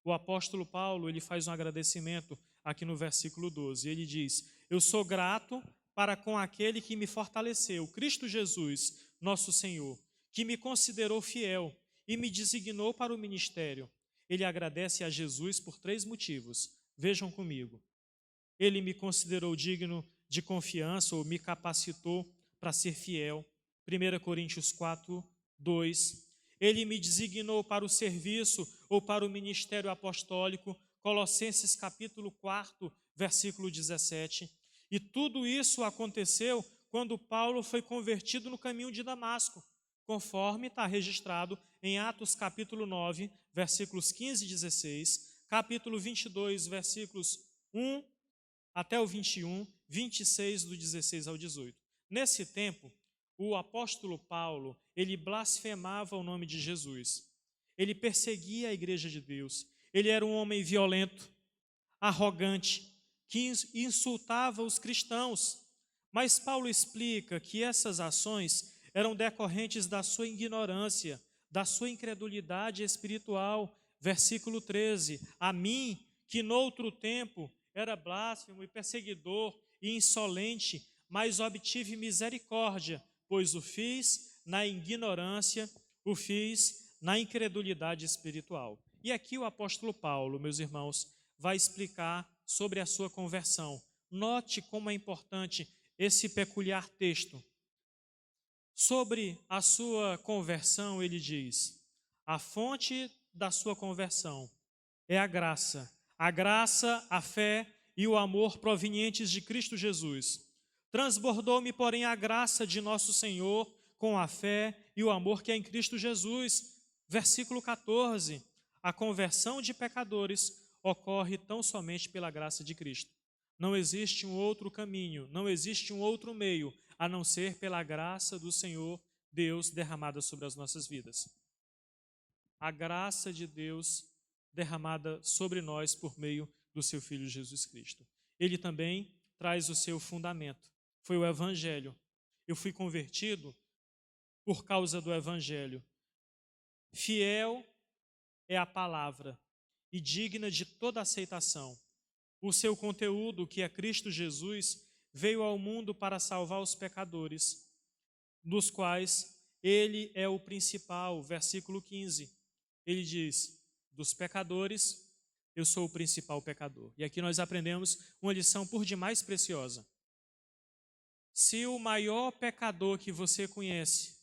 O apóstolo Paulo, ele faz um agradecimento aqui no versículo 12. Ele diz: eu sou grato para com aquele que me fortaleceu, Cristo Jesus, nosso Senhor, que me considerou fiel e me designou para o ministério. Ele agradece a Jesus por 3 motivos. Vejam comigo. Ele me considerou digno de confiança ou me capacitou para ser fiel. 1 Coríntios 4, 2. Ele me designou para o serviço ou para o ministério apostólico. Colossenses capítulo 4, versículo 17. E tudo isso aconteceu quando Paulo foi convertido no caminho de Damasco, conforme está registrado em Atos capítulo 9, versículos 15 e 16, capítulo 22, versículos 1 até o 21, 26 do 16 ao 18. Nesse tempo, o apóstolo Paulo, ele blasfemava o nome de Jesus. Ele perseguia a igreja de Deus. Ele era um homem violento, arrogante, que insultava os cristãos. Mas Paulo explica que essas ações eram decorrentes da sua ignorância, da sua incredulidade espiritual. Versículo 13: a mim, que noutro tempo era blasfemo e perseguidor e insolente, mas obtive misericórdia, pois o fiz na ignorância, o fiz na incredulidade espiritual. E aqui o apóstolo Paulo, meus irmãos, vai explicar sobre a sua conversão. Note como é importante esse peculiar texto. Sobre a sua conversão, ele diz: a fonte da sua conversão é a graça, a fé e o amor provenientes de Cristo Jesus. Transbordou-me, porém, a graça de nosso Senhor com a fé e o amor que é em Cristo Jesus. Versículo 14. A conversão de pecadores ocorre tão somente pela graça de Cristo. Não existe um outro caminho, não existe um outro meio, a não ser pela graça do Senhor Deus derramada sobre as nossas vidas. A graça de Deus derramada sobre nós por meio do seu Filho Jesus Cristo. Ele também traz o seu fundamento. Foi o Evangelho. Eu fui convertido por causa do Evangelho. Fiel é a palavra e digna de toda aceitação. O seu conteúdo, que é Cristo Jesus, veio ao mundo para salvar os pecadores, dos quais ele é o principal. Versículo 15. Ele diz: dos pecadores, eu sou o principal pecador. E aqui nós aprendemos uma lição por demais preciosa. Se o maior pecador que você conhece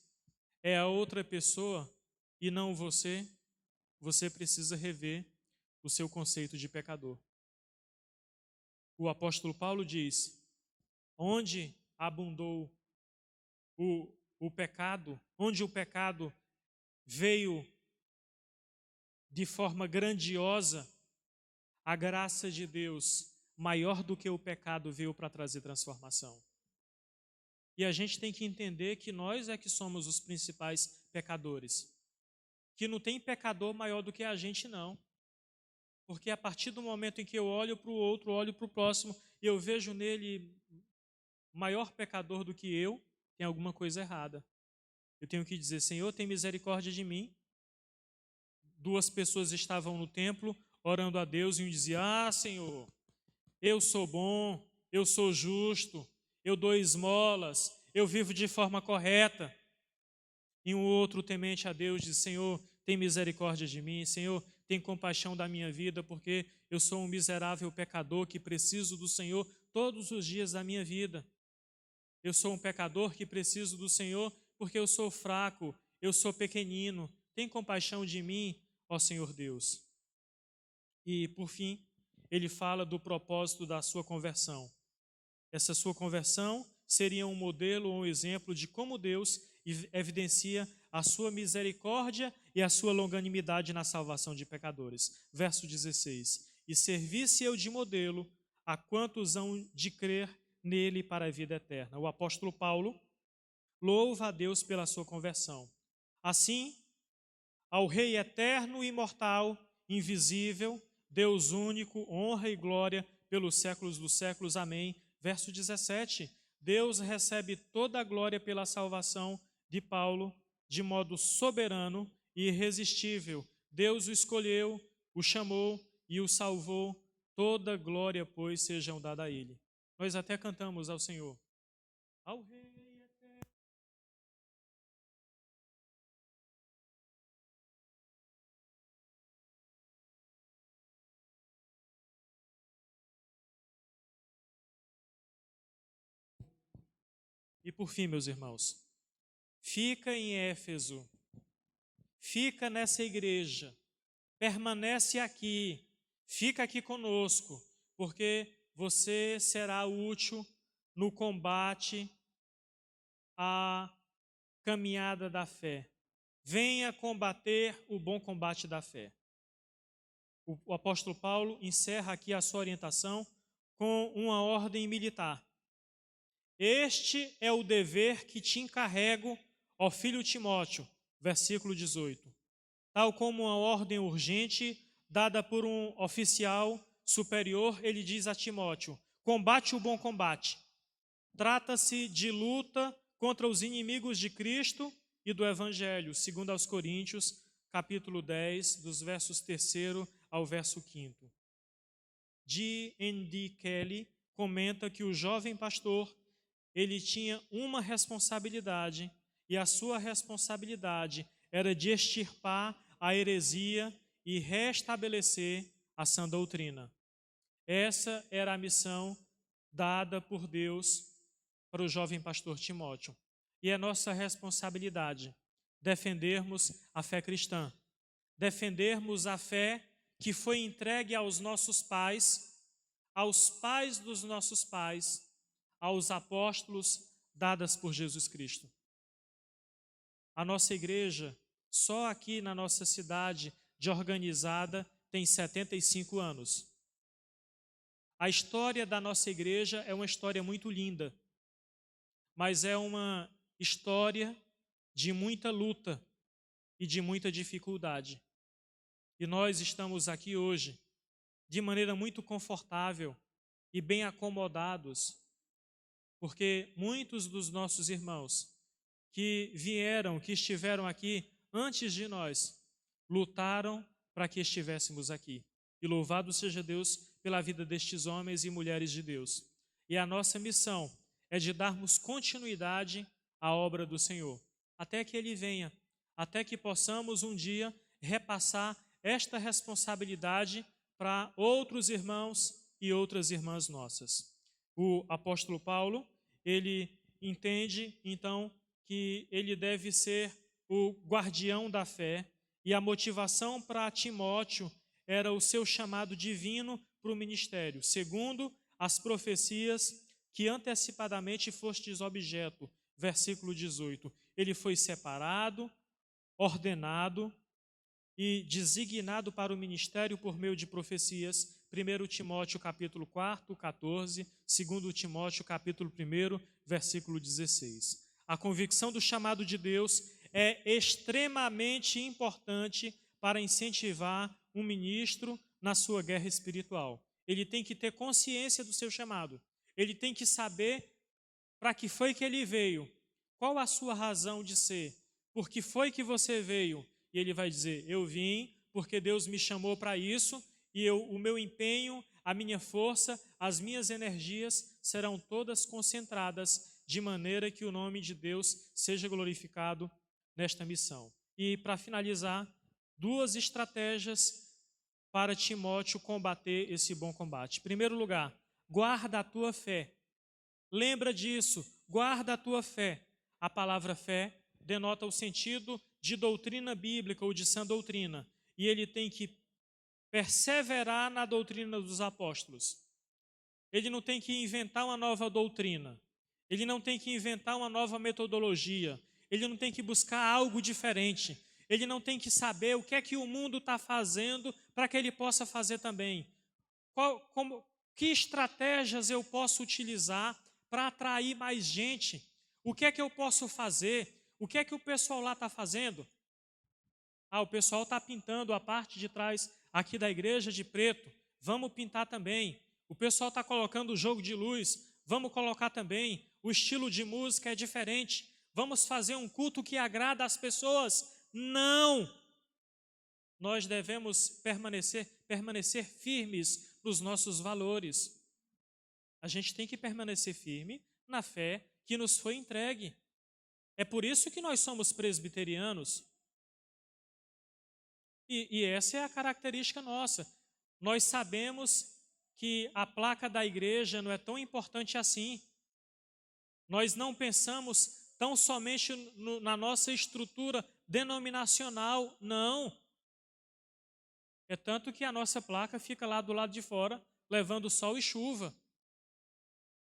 é a outra pessoa e não você, você precisa rever o seu conceito de pecador. O apóstolo Paulo diz: onde abundou o pecado, onde o pecado veio de forma grandiosa, a graça de Deus, maior do que o pecado, veio para trazer transformação. E a gente tem que entender que nós é que somos os principais pecadores. Que não tem pecador maior do que a gente, não. Porque a partir do momento em que eu olho para o outro, olho para o próximo, e eu vejo nele maior pecador do que eu, tem alguma coisa errada. Eu tenho que dizer: Senhor, tem misericórdia de mim. Duas pessoas estavam no templo orando a Deus e um dizia: ah, Senhor, eu sou bom, eu sou justo, eu dou esmolas, eu vivo de forma correta. E um outro temente a Deus diz: Senhor, tem misericórdia de mim, Senhor, tem compaixão da minha vida, porque eu sou um miserável pecador que preciso do Senhor todos os dias da minha vida. Eu sou um pecador que preciso do Senhor porque eu sou fraco, eu sou pequenino. Tem compaixão de mim, ó Senhor Deus. E, por fim, ele fala do propósito da sua conversão. Essa sua conversão seria um modelo ou um exemplo de como Deus evidencia a sua misericórdia e a sua longanimidade na salvação de pecadores. Verso 16: e servisse eu de modelo a quantos hão de crer nele para a vida eterna. O apóstolo Paulo louva a Deus pela sua conversão. Assim, ao Rei eterno e imortal, invisível, Deus único, honra e glória pelos séculos dos séculos. Amém. Verso 17: Deus recebe toda a glória pela salvação de Paulo, de modo soberano e irresistível. Deus o escolheu, o chamou e o salvou. Toda glória, pois, sejam dada a ele. Nós até cantamos ao Senhor: ao Rei eterno. E por fim, meus irmãos, fica em Éfeso, fica nessa igreja, permanece aqui, fica aqui conosco, porque você será útil no combate à caminhada da fé. Venha combater o bom combate da fé. O apóstolo Paulo encerra aqui a sua orientação com uma ordem militar. Este é o dever que te encarrego, ó filho Timóteo, versículo 18. Tal como uma ordem urgente dada por um oficial superior, ele diz a Timóteo: combate o bom combate. Trata-se de luta contra os inimigos de Cristo e do Evangelho, segundo aos Coríntios, capítulo 10, dos versos 3º ao verso 5º. D.N.D. Kelly comenta que o jovem pastor, ele tinha uma responsabilidade, e a sua responsabilidade era de extirpar a heresia e restabelecer a sã doutrina. Essa era a missão dada por Deus para o jovem pastor Timóteo. E é nossa responsabilidade defendermos a fé cristã, defendermos a fé que foi entregue aos nossos pais, aos pais dos nossos pais, aos apóstolos, dadas por Jesus Cristo. A nossa igreja, só aqui na nossa cidade de Organizada, tem 75 anos. A história da nossa igreja é uma história muito linda, mas é uma história de muita luta e de muita dificuldade. E nós estamos aqui hoje de maneira muito confortável e bem acomodados, porque muitos dos nossos irmãos que vieram, que estiveram aqui antes de nós, lutaram para que estivéssemos aqui. E louvado seja Deus pela vida destes homens e mulheres de Deus. E a nossa missão é de darmos continuidade à obra do Senhor, até que Ele venha, até que possamos um dia repassar esta responsabilidade para outros irmãos e outras irmãs nossas. O apóstolo Paulo, ele entende, então, que ele deve ser o guardião da fé, e a motivação para Timóteo era o seu chamado divino para o ministério, segundo as profecias que antecipadamente fostes objeto. Versículo 18. Ele foi separado, ordenado e designado para o ministério por meio de profecias. 1 Timóteo capítulo 4, 14, 2 Timóteo capítulo 1, versículo 16. A convicção do chamado de Deus é extremamente importante para incentivar um ministro na sua guerra espiritual. Ele tem que ter consciência do seu chamado. Ele tem que saber para que foi que ele veio, qual a sua razão de ser, por que foi que você veio. E ele vai dizer, eu vim porque Deus me chamou para isso, e o meu empenho, a minha força, as minhas energias serão todas concentradas de maneira que o nome de Deus seja glorificado nesta missão. E para finalizar, 2 estratégias para Timóteo combater esse bom combate. Em primeiro lugar, guarda a tua fé. Lembra disso, guarda a tua fé. A palavra fé denota o sentido de doutrina bíblica ou de sã doutrina. E ele tem que perseverar na doutrina dos apóstolos. Ele não tem que inventar uma nova doutrina. Ele não tem que inventar uma nova metodologia. Ele não tem que buscar algo diferente. Ele não tem que saber o que é que o mundo está fazendo para que ele possa fazer também. Que estratégias eu posso utilizar para atrair mais gente? O que é que eu posso fazer? O que é que o pessoal lá está fazendo? O pessoal está pintando a parte de trás aqui da igreja de preto. Vamos pintar também. O pessoal está colocando o jogo de luz. Vamos colocar também. O estilo de música é diferente. Vamos fazer um culto que agrada as pessoas. Não! Nós devemos permanecer firmes nos nossos valores. A gente tem que permanecer firme na fé que nos foi entregue. É por isso que nós somos presbiterianos. E essa é a característica nossa. Nós sabemos que a placa da igreja não é tão importante assim. Nós não pensamos tão somente na nossa estrutura denominacional, não. É tanto que a nossa placa fica lá do lado de fora, levando sol e chuva.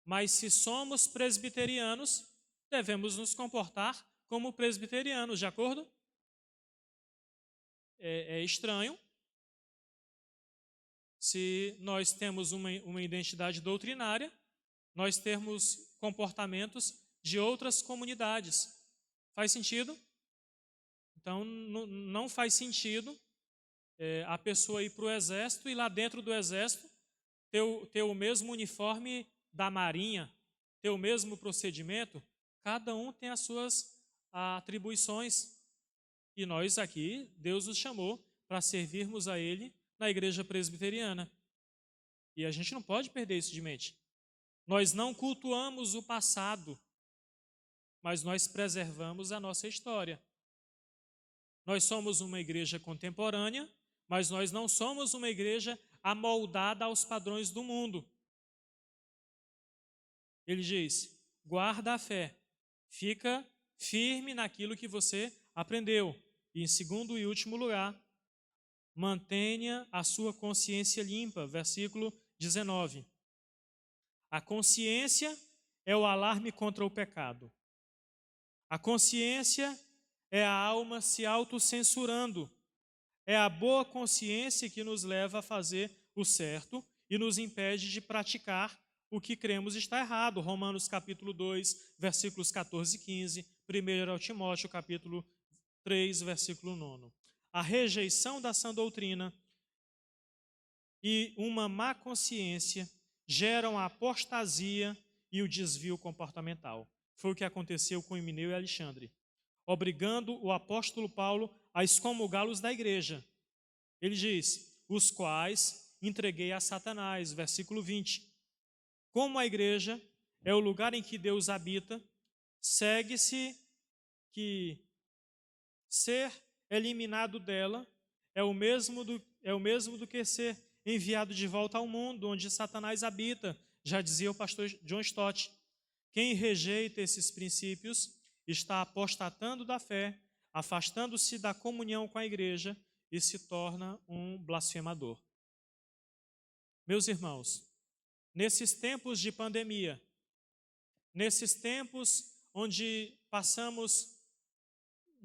Mas se somos presbiterianos, devemos nos comportar como presbiterianos, de acordo? É estranho se nós temos uma identidade doutrinária, nós termos comportamentos de outras comunidades. Faz sentido? Então, não faz sentido a pessoa ir para o exército e lá dentro do exército ter o mesmo uniforme da marinha, ter o mesmo procedimento. Cada um tem as suas atribuições. E nós aqui, Deus nos chamou para servirmos a Ele na igreja presbiteriana. E a gente não pode perder isso de mente. Nós não cultuamos o passado, mas nós preservamos a nossa história. Nós somos uma igreja contemporânea, mas nós não somos uma igreja amoldada aos padrões do mundo. Ele diz, guarda a fé, fica firme naquilo que você aprendeu. E em segundo e último lugar, mantenha a sua consciência limpa. Versículo 19. A consciência é o alarme contra o pecado. A consciência é a alma se autocensurando. É a boa consciência que nos leva a fazer o certo e nos impede de praticar o que cremos está errado. Romanos capítulo 2, versículos 14 e 15. 1 Timóteo capítulo 3, versículo 9. a rejeição da sã doutrina e uma má consciência geram a apostasia e o desvio comportamental. Foi o que aconteceu com Himeneu e Alexandre, obrigando o apóstolo Paulo a excomungá-los da igreja. Ele diz: os quais entreguei a Satanás, versículo 20. Como a igreja é o lugar em que Deus habita, segue-se que ser eliminado dela é o mesmo do que ser enviado de volta ao mundo onde Satanás habita, já dizia o pastor John Stott. Quem rejeita esses princípios está apostatando da fé, afastando-se da comunhão com a igreja e se torna um blasfemador. Meus irmãos, nesses tempos de pandemia, nesses tempos onde passamos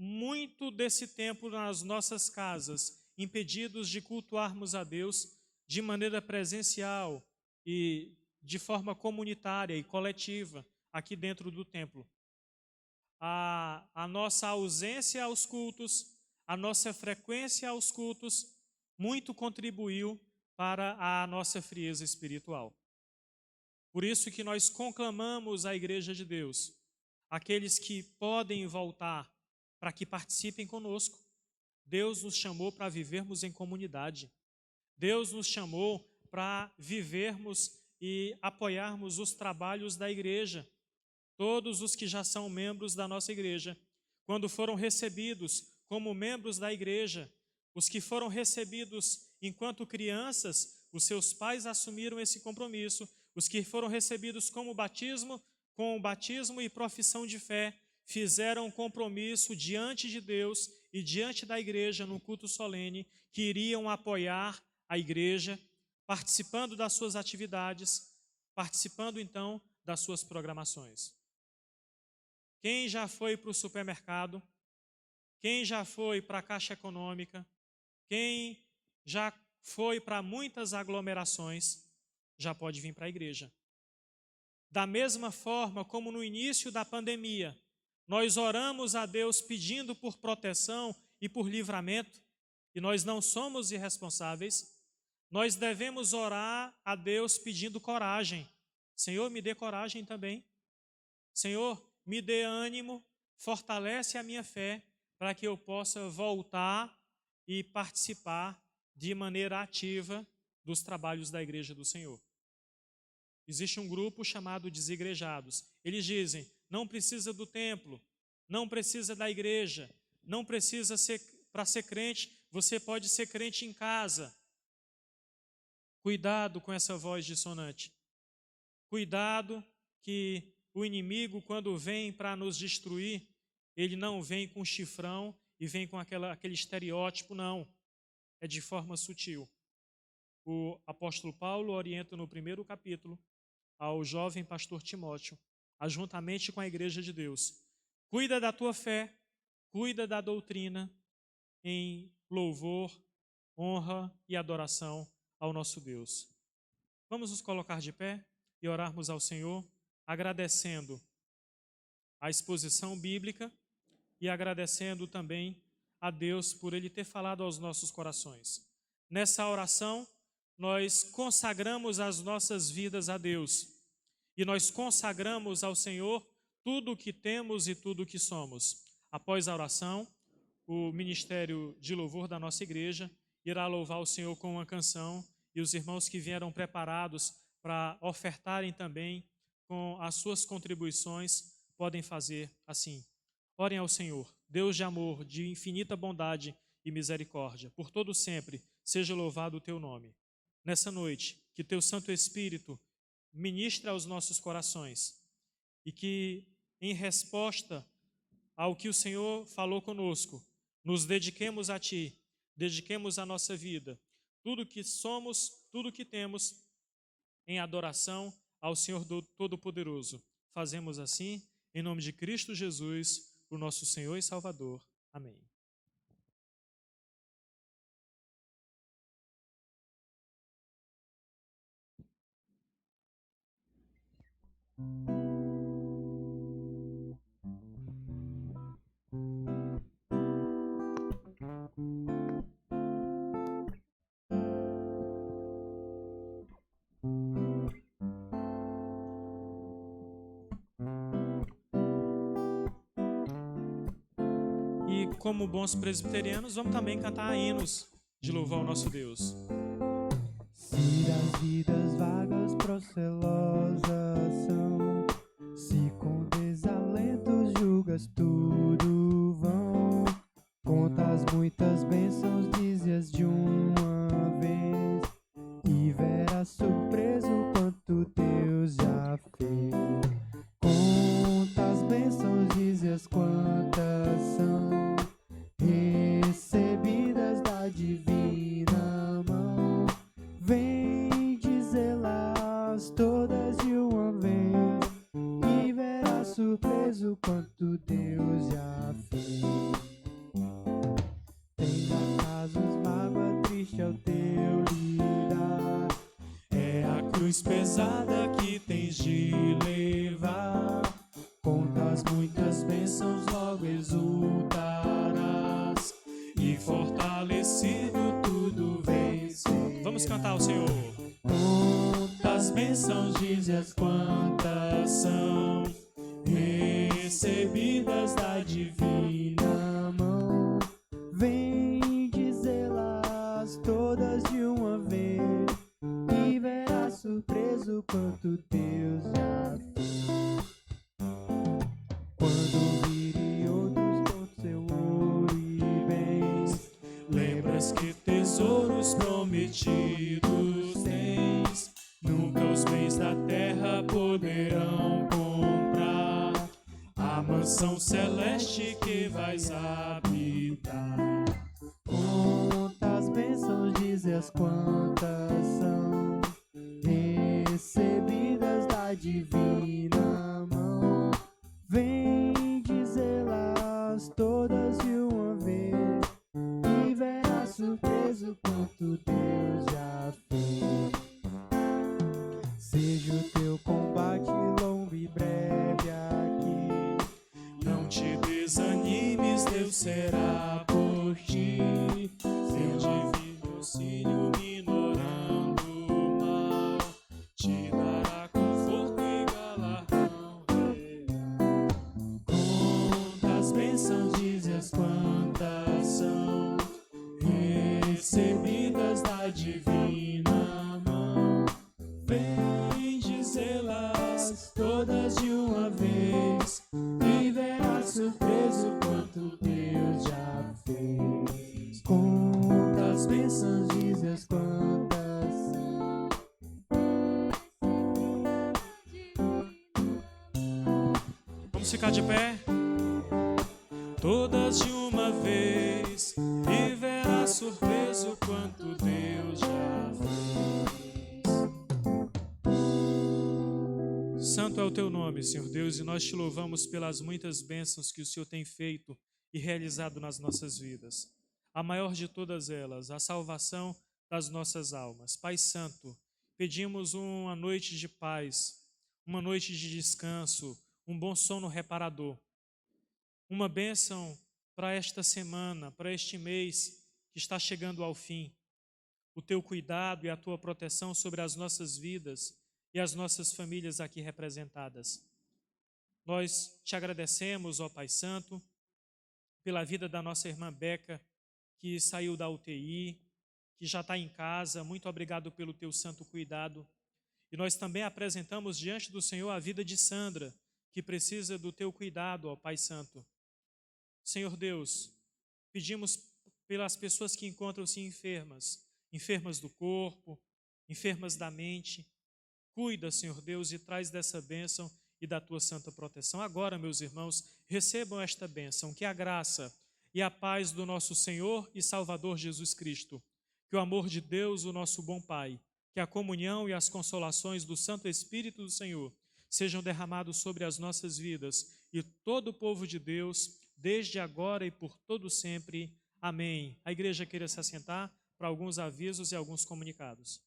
muito desse tempo nas nossas casas, impedidos de cultuarmos a Deus de maneira presencial e de forma comunitária e coletiva aqui dentro do templo. A nossa ausência aos cultos, a nossa frequência aos cultos, muito contribuiu para a nossa frieza espiritual. Por isso que nós conclamamos a Igreja de Deus, aqueles que podem voltar, para que participem conosco. Deus nos chamou para vivermos em comunidade. Deus nos chamou para vivermos e apoiarmos os trabalhos da igreja. Todos os que já são membros da nossa igreja, quando foram recebidos como membros da igreja, os que foram recebidos enquanto crianças, os seus pais assumiram esse compromisso. Os que foram recebidos com o batismo e profissão de fé, fizeram um compromisso diante de Deus e diante da igreja no culto solene, que iriam apoiar a igreja, participando das suas atividades, participando então das suas programações. Quem já foi para o supermercado? Quem já foi para a Caixa Econômica? Quem já foi para muitas aglomerações, já pode vir para a igreja. Da mesma forma como no início da pandemia, nós oramos a Deus pedindo por proteção e por livramento, e nós não somos irresponsáveis, nós devemos orar a Deus pedindo coragem. Senhor, me dê coragem também. Senhor, me dê ânimo, fortalece a minha fé, para que eu possa voltar e participar de maneira ativa dos trabalhos da igreja do Senhor. Existe um grupo chamado desigrejados. Eles dizem, não precisa do templo, não precisa da igreja, não precisa para ser crente, você pode ser crente em casa. Cuidado com essa voz dissonante. Cuidado que o inimigo, quando vem para nos destruir, ele não vem com chifrão e vem com aquele estereótipo, não. É de forma sutil. O apóstolo Paulo orienta no 1º capítulo ao jovem pastor Timóteo, juntamente com a igreja de Deus. Cuida da tua fé, cuida da doutrina em louvor, honra e adoração ao nosso Deus. Vamos nos colocar de pé e orarmos ao Senhor, agradecendo a exposição bíblica e agradecendo também a Deus por Ele ter falado aos nossos corações. Nessa oração, nós consagramos as nossas vidas a Deus e nós consagramos ao Senhor tudo o que temos e tudo o que somos. Após a oração, o ministério de louvor da nossa igreja irá louvar o Senhor com uma canção e os irmãos que vieram preparados para ofertarem também com as suas contribuições podem fazer assim. Orem ao Senhor, Deus de amor, de infinita bondade e misericórdia, por todo sempre seja louvado o teu nome. Nessa noite, que teu Santo Espírito ministre aos nossos corações e que, em resposta ao que o Senhor falou conosco, nos dediquemos a Ti, dediquemos a nossa vida, tudo que somos, tudo que temos, em adoração ao Senhor Todo-Poderoso. Fazemos assim, em nome de Cristo Jesus, o nosso Senhor e Salvador. Amém. como bons presbiterianos, vamos também cantar hinos de louvor ao nosso Deus. Se das vidas vagas procelosas são, se com desalentos julgas tudo vão, contas muitas bênçãos, dize-as de uma vez, e verás surpreso quanto Deus já fez. Contas bênçãos, dize-as quantas são, recebidas da divina mão, vem dizê-las todas de uma vez, e verás surpreso quanto Deus já fez. Tem acasos mágoa triste ao teu lidar, é a cruz pesada que tens de levar, contas muitas bênçãos logo exultarás, e fortalecido tudo vencerás. Vamos cantar ao Senhor. Quantas bênçãos, dize-as quantas são, recebidas da divina mão, vem dizê-las todas de uma vez, e verás surpreso quanto Deus já fez. Quando virem outros com seu ouro e bens, lembras que tesouros prometidos tens, nunca os bens da terra poderão comprar a mansão celeste que vais habitar. Quantas bênçãos, dize-as quantas são, recebidas da divina mão, vem dizê-las todas de uma vez, e verás surpreso quanto Deus já fez. Seja o teu combate longo e breve aqui, não te desanimes, Deus será por ti, seu divino auxílio minorando o mal, te dará conforto e galardão real. Quantas bênçãos, dize-as quantas são, recebidas da divina mão, vem dizê-las todas de uma vez, e verás surpreso quanto Deus já fez. Quantas bênçãos, dize-as quantas são. Vamos ficar de pé? Todas de uma vez, e verás surpreso quanto Deus já fez. Santo é o teu nome, Senhor Deus, e nós te louvamos pelas muitas bênçãos que o Senhor tem feito e realizado nas nossas vidas. A maior de todas elas, a salvação das nossas almas. Pai Santo, pedimos uma noite de paz, uma noite de descanso, um bom sono reparador. Uma bênção para esta semana, para este mês que está chegando ao fim. O teu cuidado e a tua proteção sobre as nossas vidas e as nossas famílias aqui representadas. Nós te agradecemos, ó Pai Santo, pela vida da nossa irmã Beca, que saiu da UTI, que já está em casa. Muito obrigado pelo teu santo cuidado. E nós também apresentamos diante do Senhor a vida de Sandra, que precisa do teu cuidado, ó Pai Santo. Senhor Deus, pedimos pelas pessoas que encontram-se enfermas, enfermas do corpo, enfermas da mente. Cuida, Senhor Deus, e traz dessa bênção e da tua santa proteção. Agora, meus irmãos, recebam esta bênção, que a graça e a paz do nosso Senhor e Salvador Jesus Cristo, que o amor de Deus, o nosso bom Pai, que a comunhão e as consolações do Santo Espírito do Senhor sejam derramados sobre as nossas vidas e todo o povo de Deus, desde agora e por todo sempre. Amém. A igreja queira se assentar para alguns avisos e alguns comunicados.